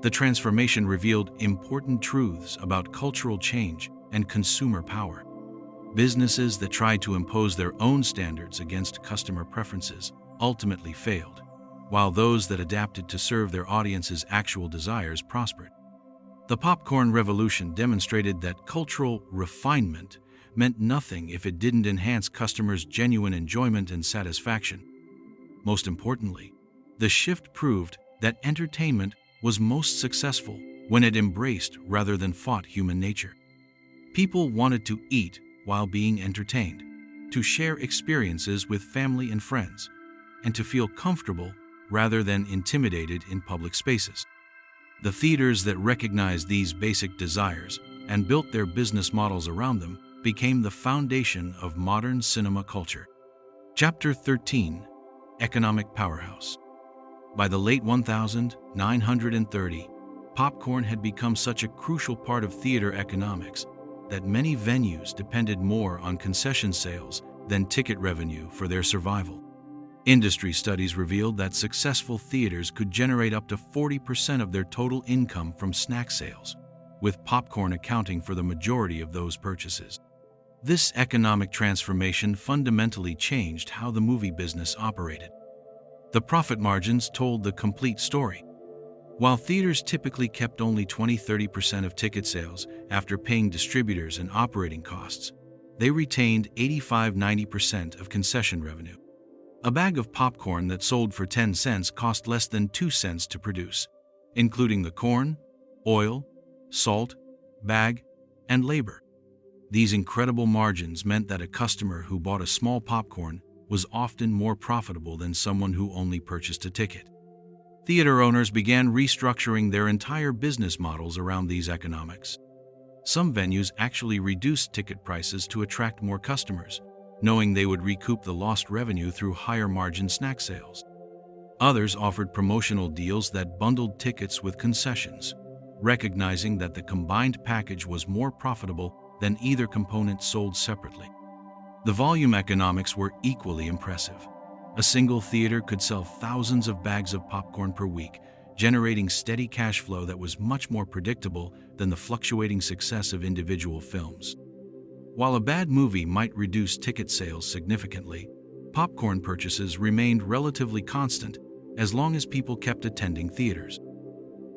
The transformation revealed important truths about cultural change and consumer power. Businesses that tried to impose their own standards against customer preferences ultimately failed, while those that adapted to serve their audience's actual desires prospered. The popcorn revolution demonstrated that cultural refinement meant nothing if it didn't enhance customers' genuine enjoyment and satisfaction. Most importantly, the shift proved that entertainment was most successful when it embraced rather than fought human nature. People wanted to eat while being entertained, to share experiences with family and friends, and to feel comfortable rather than intimidated in public spaces. The theaters that recognized these basic desires and built their business models around them became the foundation of modern cinema culture. Chapter 13: Economic Powerhouse. By the late 1930s, popcorn had become such a crucial part of theater economics that many venues depended more on concession sales than ticket revenue for their survival. Industry studies revealed that successful theaters could generate up to 40% of their total income from snack sales, with popcorn accounting for the majority of those purchases. This economic transformation fundamentally changed how the movie business operated. The profit margins told the complete story. While theaters typically kept only 20–30% of ticket sales after paying distributors and operating costs, they retained 85–90% of concession revenue. A bag of popcorn that sold for 10 cents cost less than 2 cents to produce, including the corn, oil, salt, bag, and labor. These incredible margins meant that a customer who bought a small popcorn was often more profitable than someone who only purchased a ticket. Theater owners began restructuring their entire business models around these economics. Some venues actually reduced ticket prices to attract more customers, knowing they would recoup the lost revenue through higher-margin snack sales. Others offered promotional deals that bundled tickets with concessions, recognizing that the combined package was more profitable than either component sold separately. The volume economics were equally impressive. A single theater could sell thousands of bags of popcorn per week, generating steady cash flow that was much more predictable than the fluctuating success of individual films. While a bad movie might reduce ticket sales significantly, popcorn purchases remained relatively constant as long as people kept attending theaters.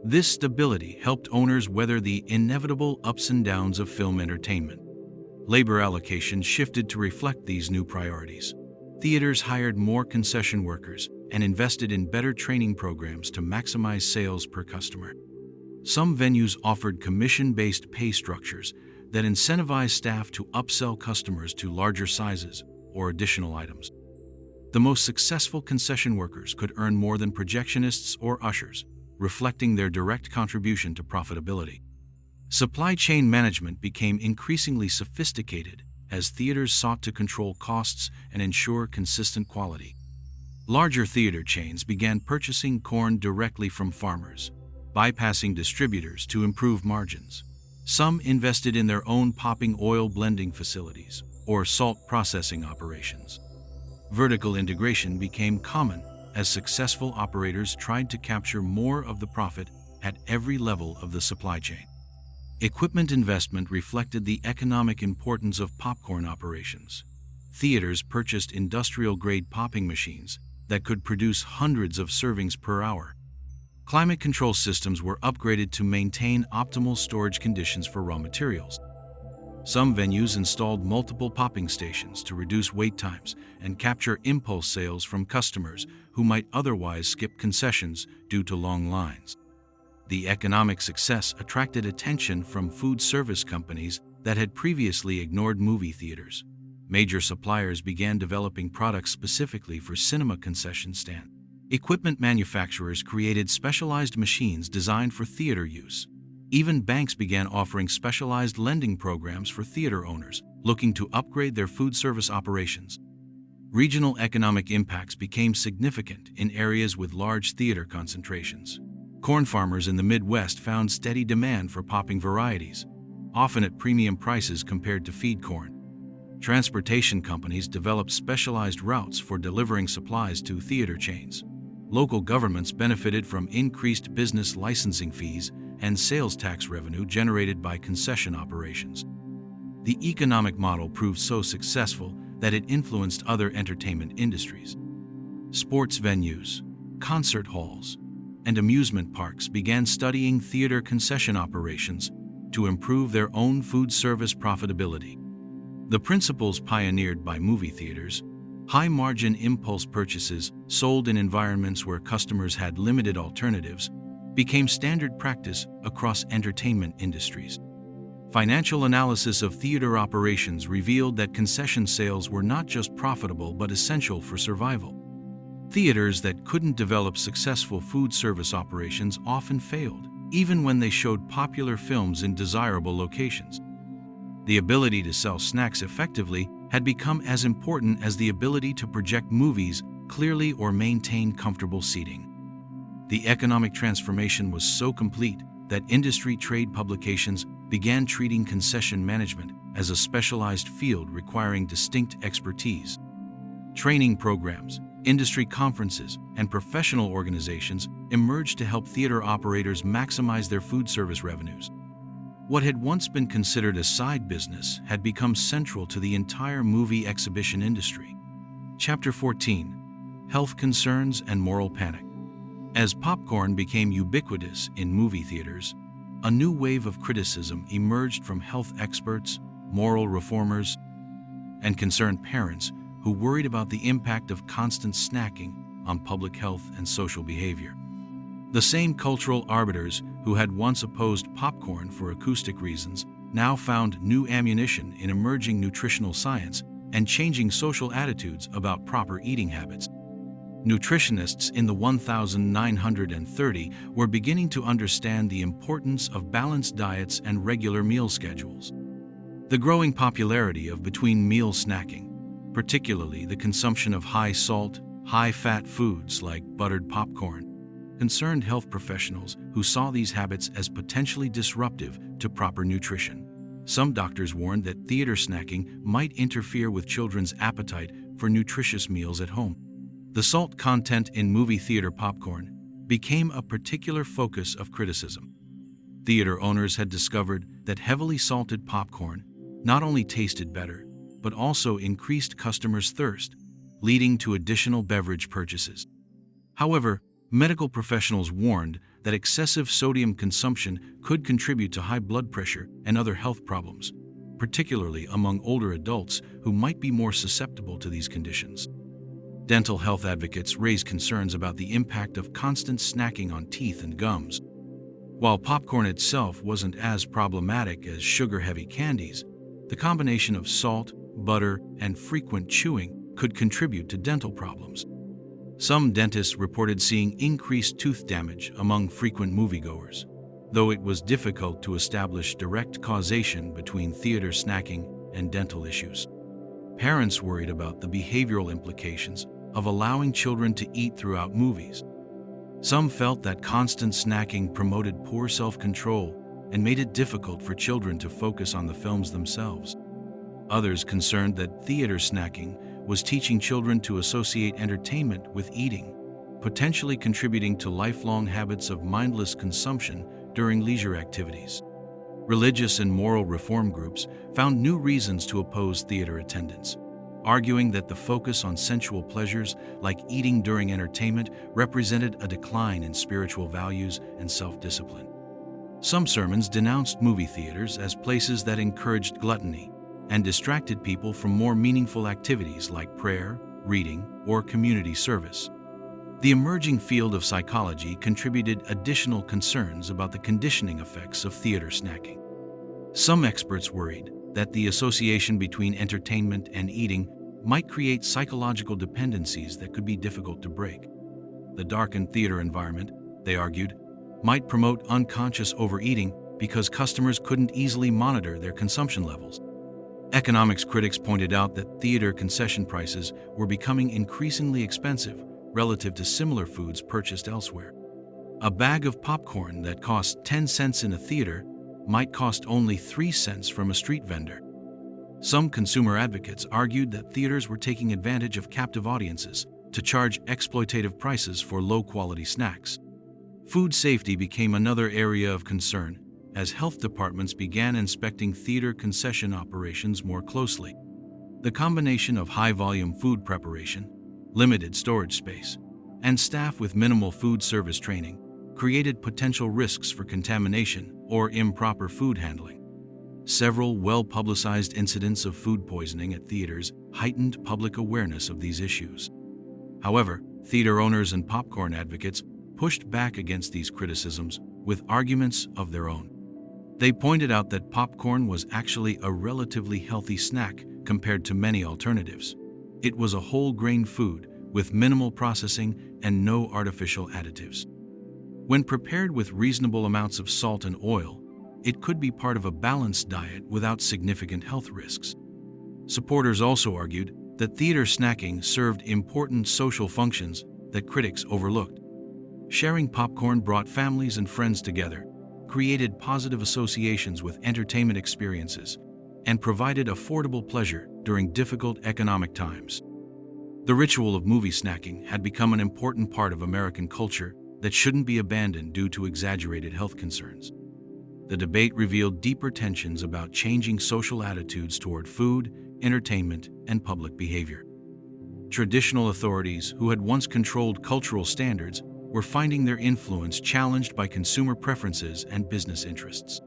This stability helped owners weather the inevitable ups and downs of film entertainment. Labor allocation shifted to reflect these new priorities. Theaters hired more concession workers and invested in better training programs to maximize sales per customer. Some venues offered commission-based pay structures that incentivized staff to upsell customers to larger sizes or additional items. The most successful concession workers could earn more than projectionists or ushers, reflecting their direct contribution to profitability. Supply chain management became increasingly sophisticated as theaters sought to control costs and ensure consistent quality. Larger theater chains began purchasing corn directly from farmers, bypassing distributors to improve margins. Some invested in their own popping oil blending facilities or salt processing operations. Vertical integration became common as successful operators tried to capture more of the profit at every level of the supply chain. Equipment investment reflected the economic importance of popcorn operations. Theaters purchased industrial-grade popping machines that could produce hundreds of servings per hour. Climate control systems were upgraded to maintain optimal storage conditions for raw materials. Some venues installed multiple popping stations to reduce wait times and capture impulse sales from customers who might otherwise skip concessions due to long lines. The economic success attracted attention from food service companies that had previously ignored movie theaters. Major suppliers began developing products specifically for cinema concession stands. Equipment manufacturers created specialized machines designed for theater use. Even banks began offering specialized lending programs for theater owners looking to upgrade their food service operations. Regional economic impacts became significant in areas with large theater concentrations. Corn farmers in the Midwest found steady demand for popping varieties, often at premium prices compared to feed corn. Transportation companies developed specialized routes for delivering supplies to theater chains. Local governments benefited from increased business licensing fees and sales tax revenue generated by concession operations. The economic model proved so successful that it influenced other entertainment industries. Sports venues, concert halls, and amusement parks began studying theater concession operations to improve their own food service profitability. The principles pioneered by movie theaters, high-margin impulse purchases sold in environments where customers had limited alternatives, became standard practice across entertainment industries. Financial analysis of theater operations revealed that concession sales were not just profitable but essential for survival. Theaters that couldn't develop successful food service operations often failed, even when they showed popular films in desirable locations. The ability to sell snacks effectively had become as important as the ability to project movies clearly or maintain comfortable seating. The economic transformation was so complete that industry trade publications began treating concession management as a specialized field requiring distinct expertise. Training programs, industry conferences, and professional organizations emerged to help theater operators maximize their food service revenues. What had once been considered a side business had become central to the entire movie exhibition industry. Chapter 14: Health Concerns and Moral Panic. As popcorn became ubiquitous in movie theaters, a new wave of criticism emerged from health experts, moral reformers, and concerned parents who worried about the impact of constant snacking on public health and social behavior. The same cultural arbiters who had once opposed popcorn for acoustic reasons now found new ammunition in emerging nutritional science and changing social attitudes about proper eating habits. Nutritionists in the 1930s were beginning to understand the importance of balanced diets and regular meal schedules. The growing popularity of between-meal snacking, particularly the consumption of high-salt, high-fat foods like buttered popcorn, concerned health professionals who saw these habits as potentially disruptive to proper nutrition. Some doctors warned that theater snacking might interfere with children's appetite for nutritious meals at home. The salt content in movie theater popcorn became a particular focus of criticism. Theater owners had discovered that heavily salted popcorn not only tasted better, but also increased customers' thirst, leading to additional beverage purchases. However, medical professionals warned that excessive sodium consumption could contribute to high blood pressure and other health problems, particularly among older adults who might be more susceptible to these conditions. Dental health advocates raised concerns about the impact of constant snacking on teeth and gums. While popcorn itself wasn't as problematic as sugar-heavy candies, the combination of salt, butter, and frequent chewing could contribute to dental problems. Some dentists reported seeing increased tooth damage among frequent moviegoers, though it was difficult to establish direct causation between theater snacking and dental issues. Parents worried about the behavioral implications of allowing children to eat throughout movies. Some felt that constant snacking promoted poor self-control and made it difficult for children to focus on the films themselves. Others concerned that theater snacking was teaching children to associate entertainment with eating, potentially contributing to lifelong habits of mindless consumption during leisure activities. Religious and moral reform groups found new reasons to oppose theater attendance, arguing that the focus on sensual pleasures like eating during entertainment represented a decline in spiritual values and self-discipline. Some sermons denounced movie theaters as places that encouraged gluttony and distracted people from more meaningful activities like prayer, reading, or community service. The emerging field of psychology contributed additional concerns about the conditioning effects of theater snacking. Some experts worried that the association between entertainment and eating might create psychological dependencies that could be difficult to break. The darkened theater environment, they argued, might promote unconscious overeating because customers couldn't easily monitor their consumption levels. Economics critics pointed out that theater concession prices were becoming increasingly expensive relative to similar foods purchased elsewhere. A bag of popcorn that cost 10 cents in a theater might cost only 3 cents from a street vendor. Some consumer advocates argued that theaters were taking advantage of captive audiences to charge exploitative prices for low-quality snacks. Food safety became another area of concern as health departments began inspecting theater concession operations more closely. The combination of high-volume food preparation, limited storage space, and staff with minimal food service training created potential risks for contamination or improper food handling. Several well-publicized incidents of food poisoning at theaters heightened public awareness of these issues. However, theater owners and popcorn advocates pushed back against these criticisms with arguments of their own. They pointed out that popcorn was actually a relatively healthy snack compared to many alternatives. It was a whole-grain food with minimal processing and no artificial additives. When prepared with reasonable amounts of salt and oil, it could be part of a balanced diet without significant health risks. Supporters also argued that theater snacking served important social functions that critics overlooked. Sharing popcorn brought families and friends together, created positive associations with entertainment experiences, and provided affordable pleasure during difficult economic times. The ritual of movie snacking had become an important part of American culture that shouldn't be abandoned due to exaggerated health concerns. The debate revealed deeper tensions about changing social attitudes toward food, entertainment, and public behavior. Traditional authorities who had once controlled cultural standards were finding their influence challenged by consumer preferences and business interests.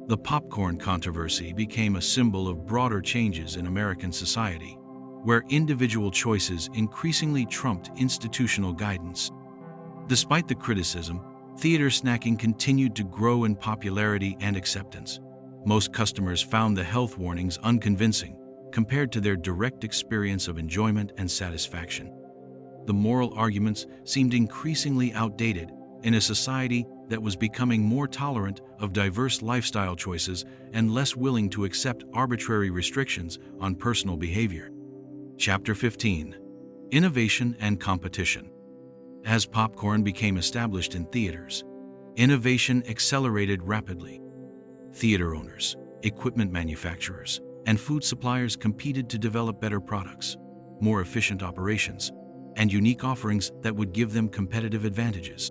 The popcorn controversy became a symbol of broader changes in American society, where individual choices increasingly trumped institutional guidance. Despite the criticism, theater snacking continued to grow in popularity and acceptance. Most customers found the health warnings unconvincing compared to their direct experience of enjoyment and satisfaction. The moral arguments seemed increasingly outdated in a society that was becoming more tolerant of diverse lifestyle choices and less willing to accept arbitrary restrictions on personal behavior. Chapter 15: Innovation and Competition. As popcorn became established in theaters, innovation accelerated rapidly. Theater owners, equipment manufacturers, and food suppliers competed to develop better products, more efficient operations, and unique offerings that would give them competitive advantages.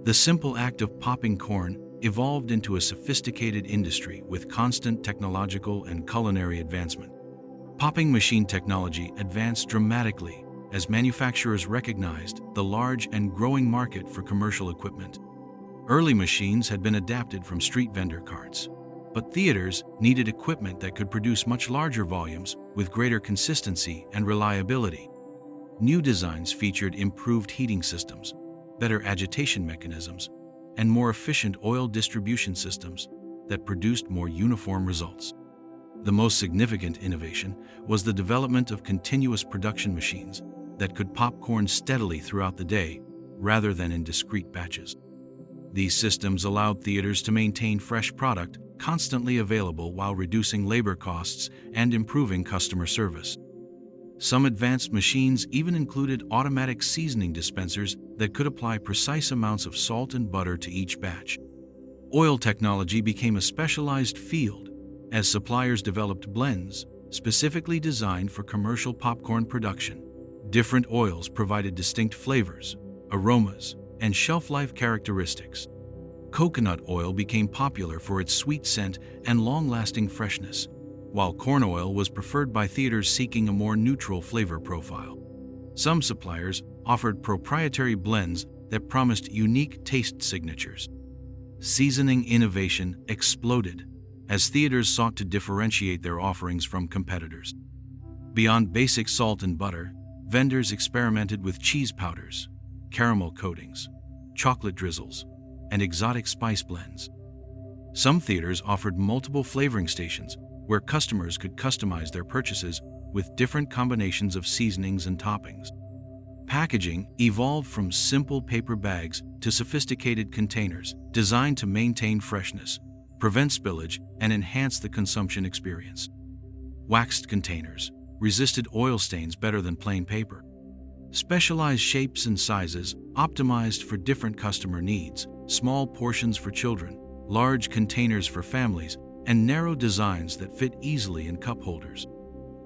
The simple act of popping corn evolved into a sophisticated industry with constant technological and culinary advancement. Popping machine technology advanced dramatically as manufacturers recognized the large and growing market for commercial equipment. Early machines had been adapted from street vendor carts, but theaters needed equipment that could produce much larger volumes with greater consistency and reliability. New designs featured improved heating systems, better agitation mechanisms, and more efficient oil distribution systems that produced more uniform results. The most significant innovation was the development of continuous production machines that could pop corn steadily throughout the day rather than in discrete batches. These systems allowed theaters to maintain fresh product constantly available while reducing labor costs and improving customer service. Some advanced machines even included automatic seasoning dispensers that could apply precise amounts of salt and butter to each batch. Oil technology became a specialized field as suppliers developed blends specifically designed for commercial popcorn production. Different oils provided distinct flavors, aromas, and shelf-life characteristics. Coconut oil became popular for its sweet scent and long-lasting freshness, while corn oil was preferred by theaters seeking a more neutral flavor profile. Some suppliers offered proprietary blends that promised unique taste signatures. Seasoning innovation exploded as theaters sought to differentiate their offerings from competitors. Beyond basic salt and butter, vendors experimented with cheese powders, caramel coatings, chocolate drizzles, and exotic spice blends. Some theaters offered multiple flavoring stations where customers could customize their purchases with different combinations of seasonings and toppings. Packaging evolved from simple paper bags to sophisticated containers designed to maintain freshness, prevent spillage, and enhance the consumption experience. Waxed containers resisted oil stains better than plain paper. Specialized shapes and sizes optimized for different customer needs, small portions for children, large containers for families, and narrow designs that fit easily in cup holders.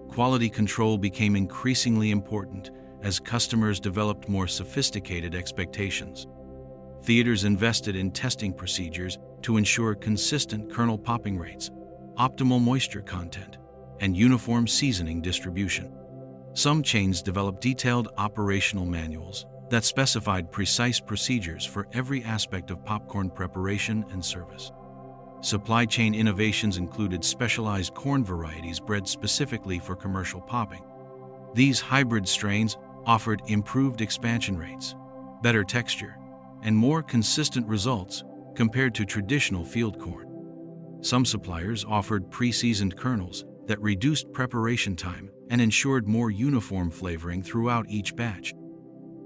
Quality control became increasingly important as customers developed more sophisticated expectations. Theaters invested in testing procedures to ensure consistent kernel popping rates, optimal moisture content, and uniform seasoning distribution. Some chains developed detailed operational manuals that specified precise procedures for every aspect of popcorn preparation and service. Supply chain innovations included specialized corn varieties bred specifically for commercial popping. These hybrid strains offered improved expansion rates, better texture, and more consistent results compared to traditional field corn. Some suppliers offered pre-seasoned kernels that reduced preparation time and ensured more uniform flavoring throughout each batch.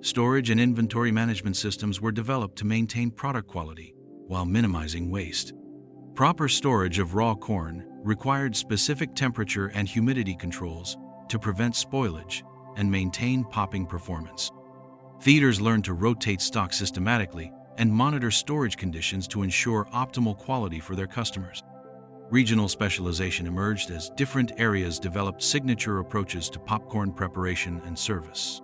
Storage and inventory management systems were developed to maintain product quality while minimizing waste. Proper storage of raw corn required specific temperature and humidity controls to prevent spoilage and maintain popping performance. Theaters learned to rotate stock systematically and monitor storage conditions to ensure optimal quality for their customers. Regional specialization emerged as different areas developed signature approaches to popcorn preparation and service.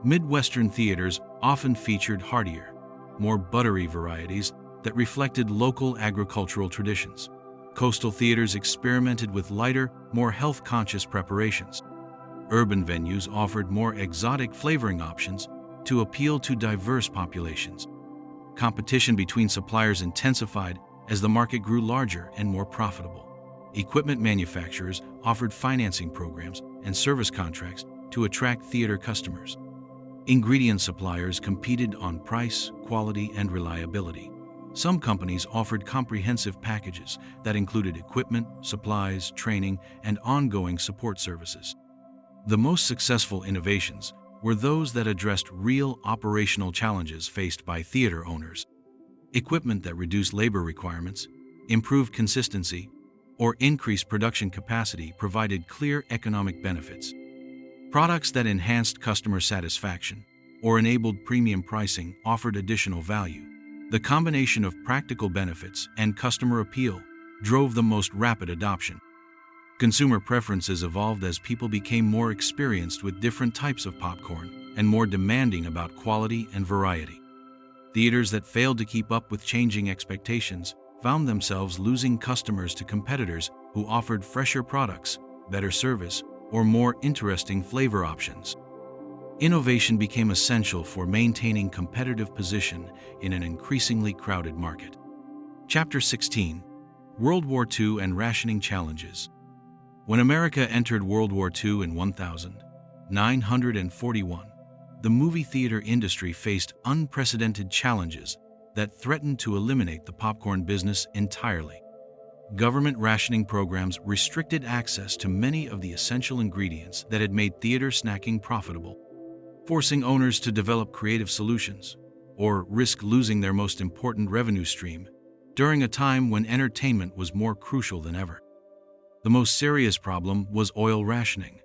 Midwestern theaters often featured heartier, more buttery varieties that reflected local agricultural traditions. Coastal theaters experimented with lighter, more health-conscious preparations. Urban venues offered more exotic flavoring options to appeal to diverse populations. Competition between suppliers intensified as the market grew larger and more profitable. Equipment manufacturers offered financing programs and service contracts to attract theater customers. Ingredient suppliers competed on price, quality, and reliability. Some companies offered comprehensive packages that included equipment, supplies, training, and ongoing support services. The most successful innovations were those that addressed real operational challenges faced by theater owners. Equipment that reduced labor requirements, improved consistency, or increased production capacity provided clear economic benefits. Products that enhanced customer satisfaction or enabled premium pricing offered additional value. The combination of practical benefits and customer appeal drove the most rapid adoption. Consumer preferences evolved as people became more experienced with different types of popcorn and more demanding about quality and variety. Theaters that failed to keep up with changing expectations found themselves losing customers to competitors who offered fresher products, better service, or more interesting flavor options. Innovation became essential for maintaining competitive position in an increasingly crowded market. Chapter 16: World War II and Rationing Challenges. When America entered World War II in 1941, the movie theater industry faced unprecedented challenges that threatened to eliminate the popcorn business entirely. Government rationing programs restricted access to many of the essential ingredients that had made theater snacking profitable, forcing owners to develop creative solutions or risk losing their most important revenue stream during a time when entertainment was more crucial than ever. The most serious problem was oil rationing.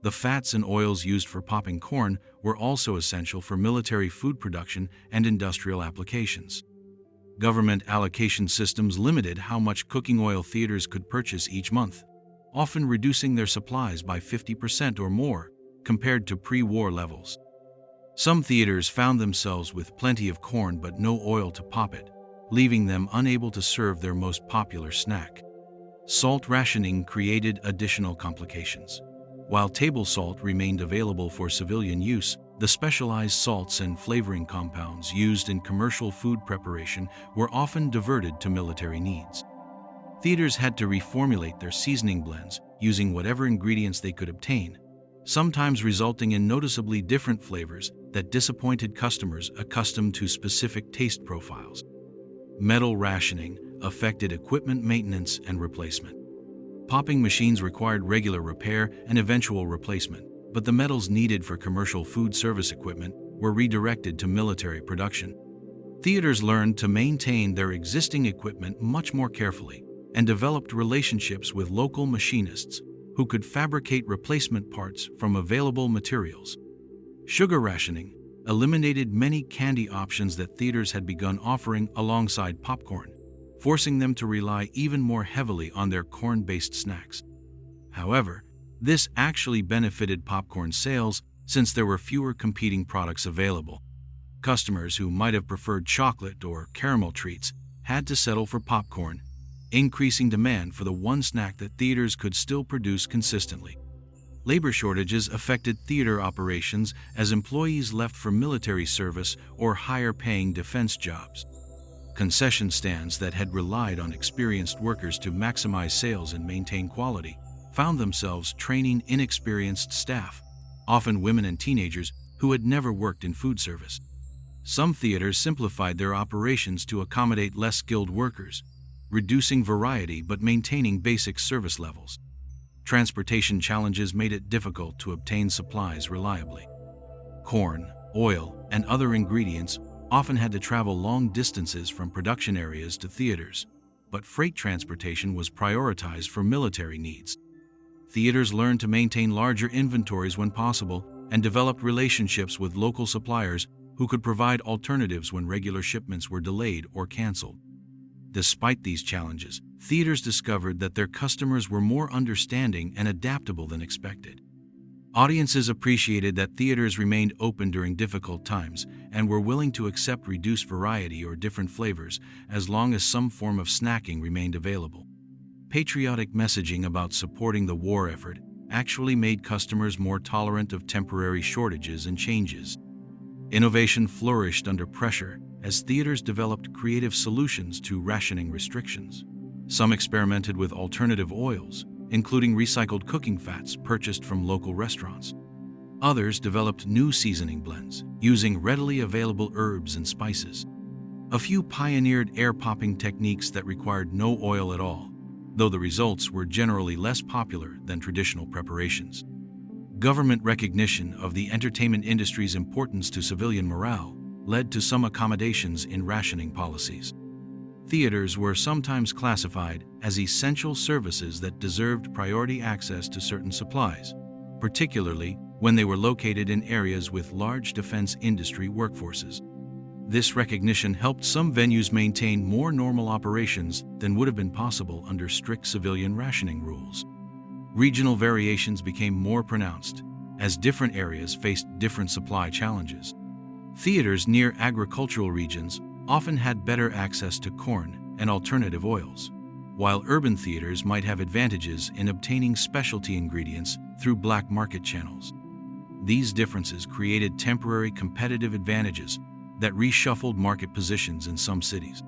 The fats and oils used for popping corn were also essential for military food production and industrial applications. Government allocation systems limited how much cooking oil theaters could purchase each month, often reducing their supplies by 50% or more compared to pre-war levels. Some theaters found themselves with plenty of corn but no oil to pop it, leaving them unable to serve their most popular snack. Salt rationing created additional complications. While table salt remained available for civilian use, the specialized salts and flavoring compounds used in commercial food preparation were often diverted to military needs. Theaters had to reformulate their seasoning blends using whatever ingredients they could obtain, sometimes resulting in noticeably different flavors that disappointed customers accustomed to specific taste profiles. Metal rationing affected equipment maintenance and replacement. Popping machines required regular repair and eventual replacement, but the metals needed for commercial food service equipment were redirected to military production. Theaters learned to maintain their existing equipment much more carefully and developed relationships with local machinists who could fabricate replacement parts from available materials. Sugar rationing eliminated many candy options that theaters had begun offering alongside popcorn, forcing them to rely even more heavily on their corn-based snacks. However, this actually benefited popcorn sales since there were fewer competing products available. Customers who might have preferred chocolate or caramel treats had to settle for popcorn, increasing demand for the one snack that theaters could still produce consistently. Labor shortages affected theater operations as employees left for military service or higher-paying defense jobs. Concession stands that had relied on experienced workers to maximize sales and maintain quality found themselves training inexperienced staff, often women and teenagers who had never worked in food service. Some theaters simplified their operations to accommodate less skilled workers, reducing variety but maintaining basic service levels. Transportation challenges made it difficult to obtain supplies reliably. Corn, oil, and other ingredients often had to travel long distances from production areas to theaters, but freight transportation was prioritized for military needs. Theaters learned to maintain larger inventories when possible and developed relationships with local suppliers who could provide alternatives when regular shipments were delayed or canceled. Despite these challenges, theaters discovered that their customers were more understanding and adaptable than expected. Audiences appreciated that theaters remained open during difficult times and were willing to accept reduced variety or different flavors as long as some form of snacking remained available. Patriotic messaging about supporting the war effort actually made customers more tolerant of temporary shortages and changes. Innovation flourished under pressure as theaters developed creative solutions to rationing restrictions. Some experimented with alternative oils, including recycled cooking fats purchased from local restaurants. Others developed new seasoning blends, using readily available herbs and spices. A few pioneered air-popping techniques that required no oil at all, though the results were generally less popular than traditional preparations. Government recognition of the entertainment industry's importance to civilian morale led to some accommodations in rationing policies. Theaters were sometimes classified as essential services that deserved priority access to certain supplies, particularly when they were located in areas with large defense industry workforces. This recognition helped some venues maintain more normal operations than would have been possible under strict civilian rationing rules. Regional variations became more pronounced, as different areas faced different supply challenges. Theaters near agricultural regions often had better access to corn and alternative oils, while urban theaters might have advantages in obtaining specialty ingredients through black market channels. These differences created temporary competitive advantages that reshuffled market positions in some cities.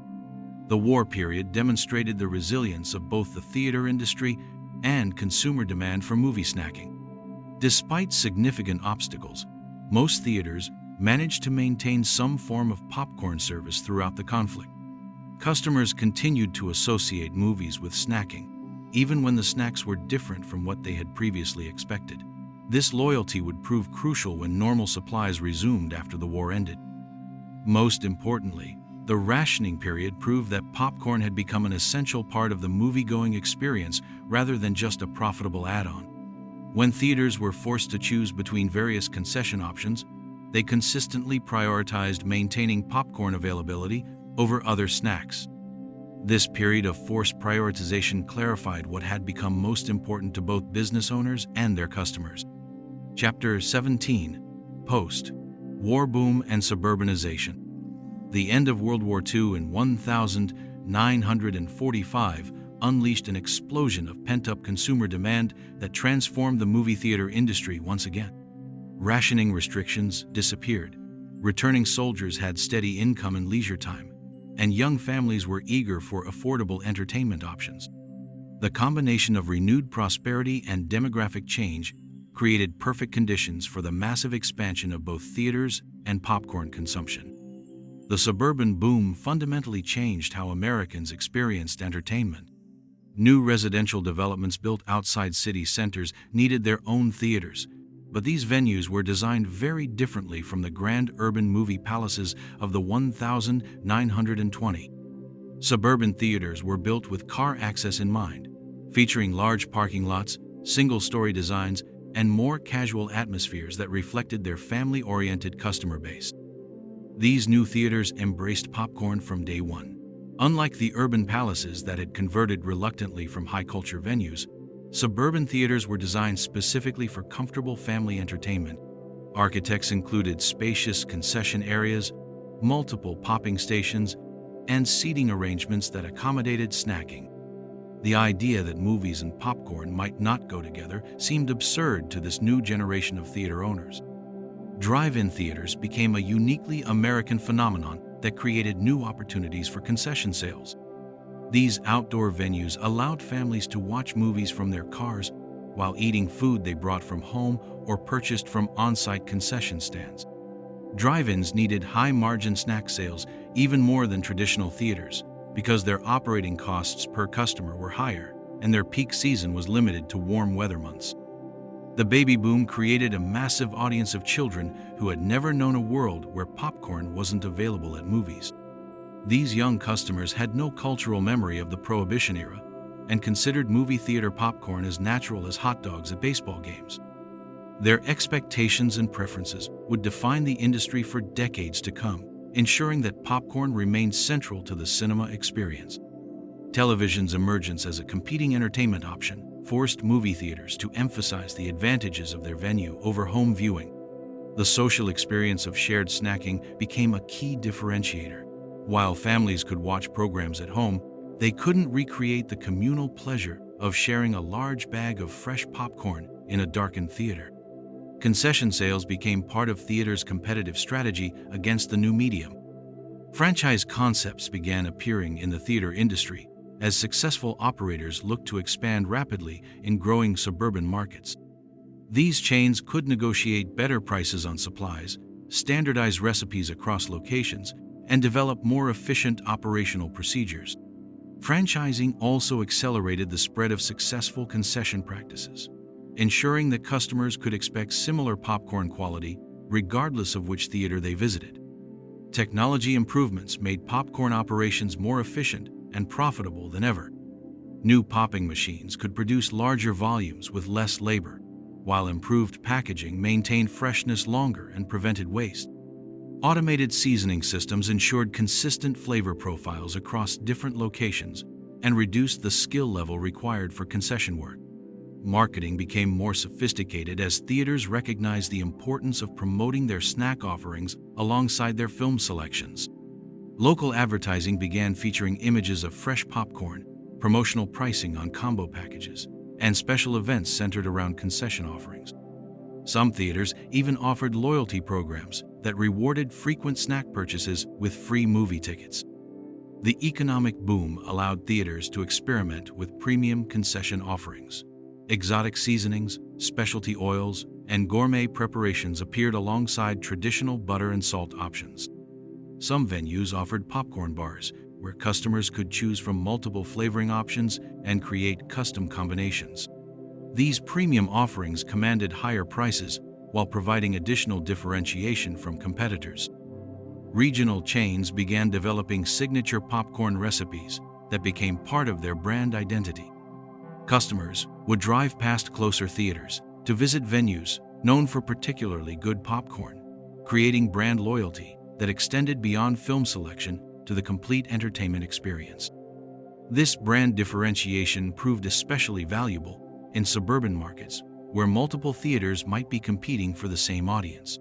The war period demonstrated the resilience of both the theater industry and consumer demand for movie snacking. Despite significant obstacles, most theaters managed to maintain some form of popcorn service throughout the conflict. Customers continued to associate movies with snacking, even when the snacks were different from what they had previously expected. This loyalty would prove crucial when normal supplies resumed after the war ended. Most importantly, the rationing period proved that popcorn had become an essential part of the movie-going experience rather than just a profitable add-on. When theaters were forced to choose between various concession options, they consistently prioritized maintaining popcorn availability over other snacks. This period of forced prioritization clarified what had become most important to both business owners and their customers. Chapter 17. Post. War Boom and Suburbanization. The end of World War II in 1945 unleashed an explosion of pent-up consumer demand that transformed the movie theater industry once again. Rationing restrictions disappeared, returning soldiers had steady income and leisure time, and young families were eager for affordable entertainment options. The combination of renewed prosperity and demographic change created perfect conditions for the massive expansion of both theaters and popcorn consumption. The suburban boom fundamentally changed how Americans experienced entertainment. New residential developments built outside city centers needed their own theaters, but these venues were designed very differently from the grand urban movie palaces of the 1920s. Suburban theaters were built with car access in mind, featuring large parking lots, single-story designs, and more casual atmospheres that reflected their family-oriented customer base. These new theaters embraced popcorn from day one. Unlike the urban palaces that had converted reluctantly from high-culture venues, suburban theaters were designed specifically for comfortable family entertainment. Architects included spacious concession areas, multiple popping stations, and seating arrangements that accommodated snacking. The idea that movies and popcorn might not go together seemed absurd to this new generation of theater owners. Drive-in theaters became a uniquely American phenomenon that created new opportunities for concession sales. These outdoor venues allowed families to watch movies from their cars while eating food they brought from home or purchased from on-site concession stands. Drive-ins needed high-margin snack sales even more than traditional theaters because their operating costs per customer were higher and their peak season was limited to warm weather months. The baby boom created a massive audience of children who had never known a world where popcorn wasn't available at movies. These young customers had no cultural memory of the Prohibition era and considered movie theater popcorn as natural as hot dogs at baseball games. Their expectations and preferences would define the industry for decades to come, ensuring that popcorn remained central to the cinema experience. Television's emergence as a competing entertainment option forced movie theaters to emphasize the advantages of their venue over home viewing. The social experience of shared snacking became a key differentiator. While families could watch programs at home, they couldn't recreate the communal pleasure of sharing a large bag of fresh popcorn in a darkened theater. Concession sales became part of theaters' competitive strategy against the new medium. Franchise concepts began appearing in the theater industry as successful operators looked to expand rapidly in growing suburban markets. These chains could negotiate better prices on supplies, standardize recipes across locations, and develop more efficient operational procedures. Franchising also accelerated the spread of successful concession practices, ensuring that customers could expect similar popcorn quality regardless of which theater they visited. Technology improvements made popcorn operations more efficient and profitable than ever. New popping machines could produce larger volumes with less labor, while improved packaging maintained freshness longer and prevented waste. Automated seasoning systems ensured consistent flavor profiles across different locations and reduced the skill level required for concession work. Marketing became more sophisticated as theaters recognized the importance of promoting their snack offerings alongside their film selections. Local advertising began featuring images of fresh popcorn, promotional pricing on combo packages, and special events centered around concession offerings. Some theaters even offered loyalty programs that rewarded frequent snack purchases with free movie tickets. The economic boom allowed theaters to experiment with premium concession offerings. Exotic seasonings, specialty oils, and gourmet preparations appeared alongside traditional butter and salt options. Some venues offered popcorn bars, where customers could choose from multiple flavoring options and create custom combinations. These premium offerings commanded higher prices while providing additional differentiation from competitors. Regional chains began developing signature popcorn recipes that became part of their brand identity. Customers would drive past closer theaters to visit venues known for particularly good popcorn, creating brand loyalty that extended beyond film selection to the complete entertainment experience. This brand differentiation proved especially valuable in suburban markets where multiple theaters might be competing for the same audience.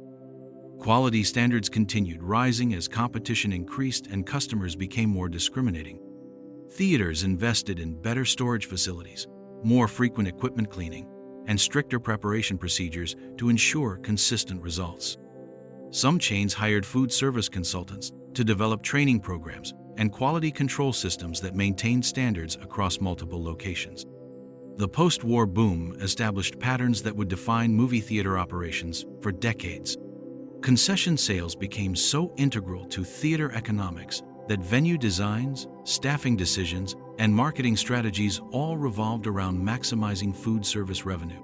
Quality standards continued rising as competition increased and customers became more discriminating. Theaters invested in better storage facilities, more frequent equipment cleaning, and stricter preparation procedures to ensure consistent results. Some chains hired food service consultants to develop training programs and quality control systems that maintained standards across multiple locations. The post-war boom established patterns that would define movie theater operations for decades. Concession sales became so integral to theater economics that venue designs, staffing decisions, and marketing strategies all revolved around maximizing food service revenue.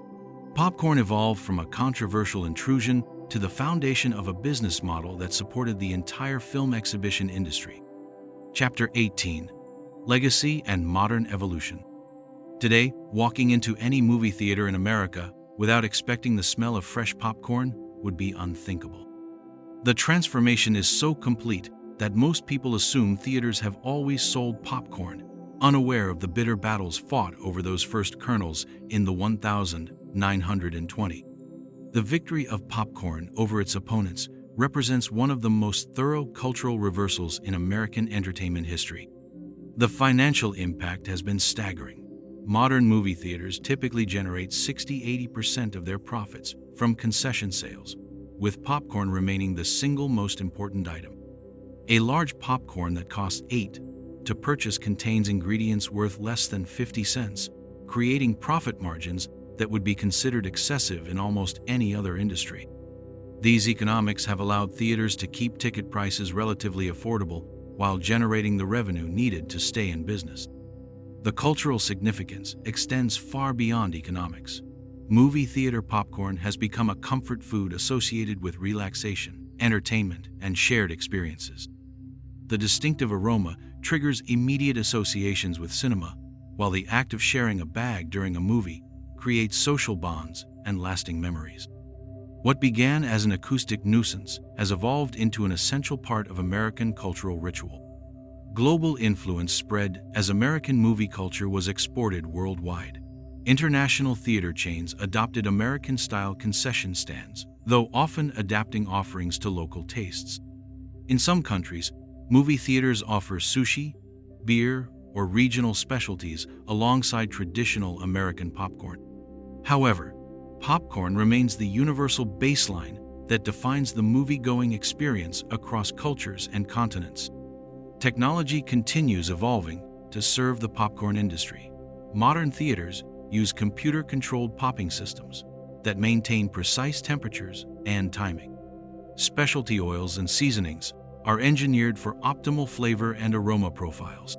Popcorn evolved from a controversial intrusion to the foundation of a business model that supported the entire film exhibition industry. Chapter 18: Legacy and Modern Evolution. Today, walking into any movie theater in America without expecting the smell of fresh popcorn would be unthinkable. The transformation is so complete that most people assume theaters have always sold popcorn, unaware of the bitter battles fought over those first kernels in the 1920s. The victory of popcorn over its opponents represents one of the most thorough cultural reversals in American entertainment history. The financial impact has been staggering. Modern movie theaters typically generate 60–80% of their profits from concession sales, with popcorn remaining the single most important item. A large popcorn that costs $8 to purchase contains ingredients worth less than 50 cents, creating profit margins that would be considered excessive in almost any other industry. These economics have allowed theaters to keep ticket prices relatively affordable while generating the revenue needed to stay in business. The cultural significance extends far beyond economics. Movie theater popcorn has become a comfort food associated with relaxation, entertainment, and shared experiences. The distinctive aroma triggers immediate associations with cinema, while the act of sharing a bag during a movie creates social bonds and lasting memories. What began as an acoustic nuisance has evolved into an essential part of American cultural ritual. Global influence spread as American movie culture was exported worldwide. International theater chains adopted American-style concession stands, though often adapting offerings to local tastes. In some countries, movie theaters offer sushi, beer, or regional specialties alongside traditional American popcorn. However, popcorn remains the universal baseline that defines the movie-going experience across cultures and continents. Technology continues evolving to serve the popcorn industry. Modern theaters use computer-controlled popping systems that maintain precise temperatures and timing. Specialty oils and seasonings are engineered for optimal flavor and aroma profiles.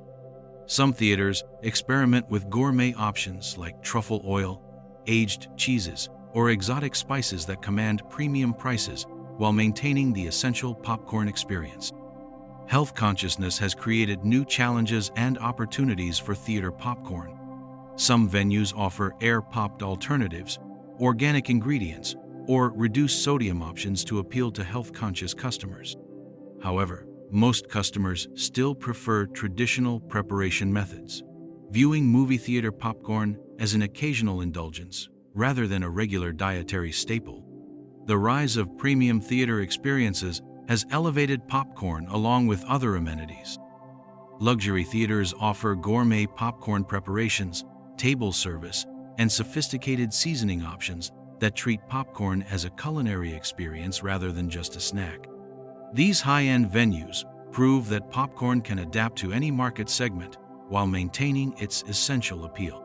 Some theaters experiment with gourmet options like truffle oil, aged cheeses, or exotic spices that command premium prices while maintaining the essential popcorn experience. Health consciousness has created new challenges and opportunities for theater popcorn. Some venues offer air-popped alternatives, organic ingredients, or reduced sodium options to appeal to health-conscious customers. However, most customers still prefer traditional preparation methods, viewing movie theater popcorn as an occasional indulgence rather than a regular dietary staple. The rise of premium theater experiences has elevated popcorn along with other amenities. Luxury theaters offer gourmet popcorn preparations, table service, and sophisticated seasoning options that treat popcorn as a culinary experience rather than just a snack. These high-end venues prove that popcorn can adapt to any market segment while maintaining its essential appeal.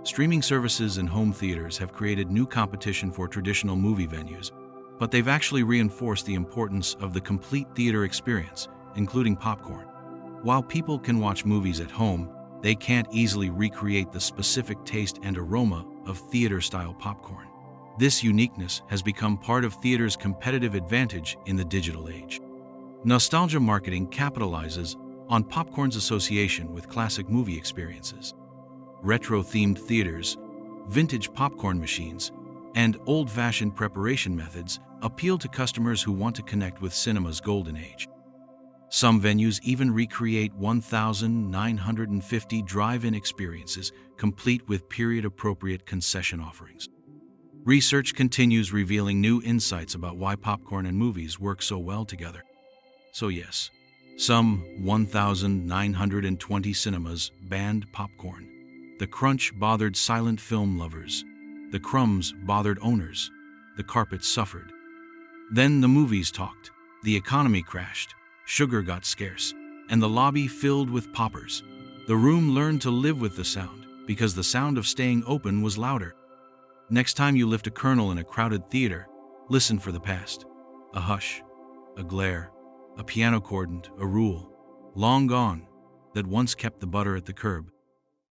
Streaming services and home theaters have created new competition for traditional movie venues, but they've actually reinforced the importance of the complete theater experience, including popcorn. While people can watch movies at home, they can't easily recreate the specific taste and aroma of theater-style popcorn. This uniqueness has become part of theater's competitive advantage in the digital age. Nostalgia marketing capitalizes on popcorn's association with classic movie experiences. Retro-themed theaters, vintage popcorn machines, and old-fashioned preparation methods appeal to customers who want to connect with cinema's golden age. Some venues even recreate 1,950 drive-in experiences, complete with period-appropriate concession offerings. Research continues revealing new insights about why popcorn and movies work so well together. So yes, some 1,920 cinemas banned popcorn. The crunch bothered silent film lovers. The crumbs bothered owners. The carpet suffered. Then the movies talked. The economy crashed. Sugar got scarce, and the lobby filled with poppers. The room learned to live with the sound, because the sound of staying open was louder. Next time you lift a kernel in a crowded theater, listen for the past. A hush, a glare, a piano chord, a rule, long gone, that once kept the butter at the curb.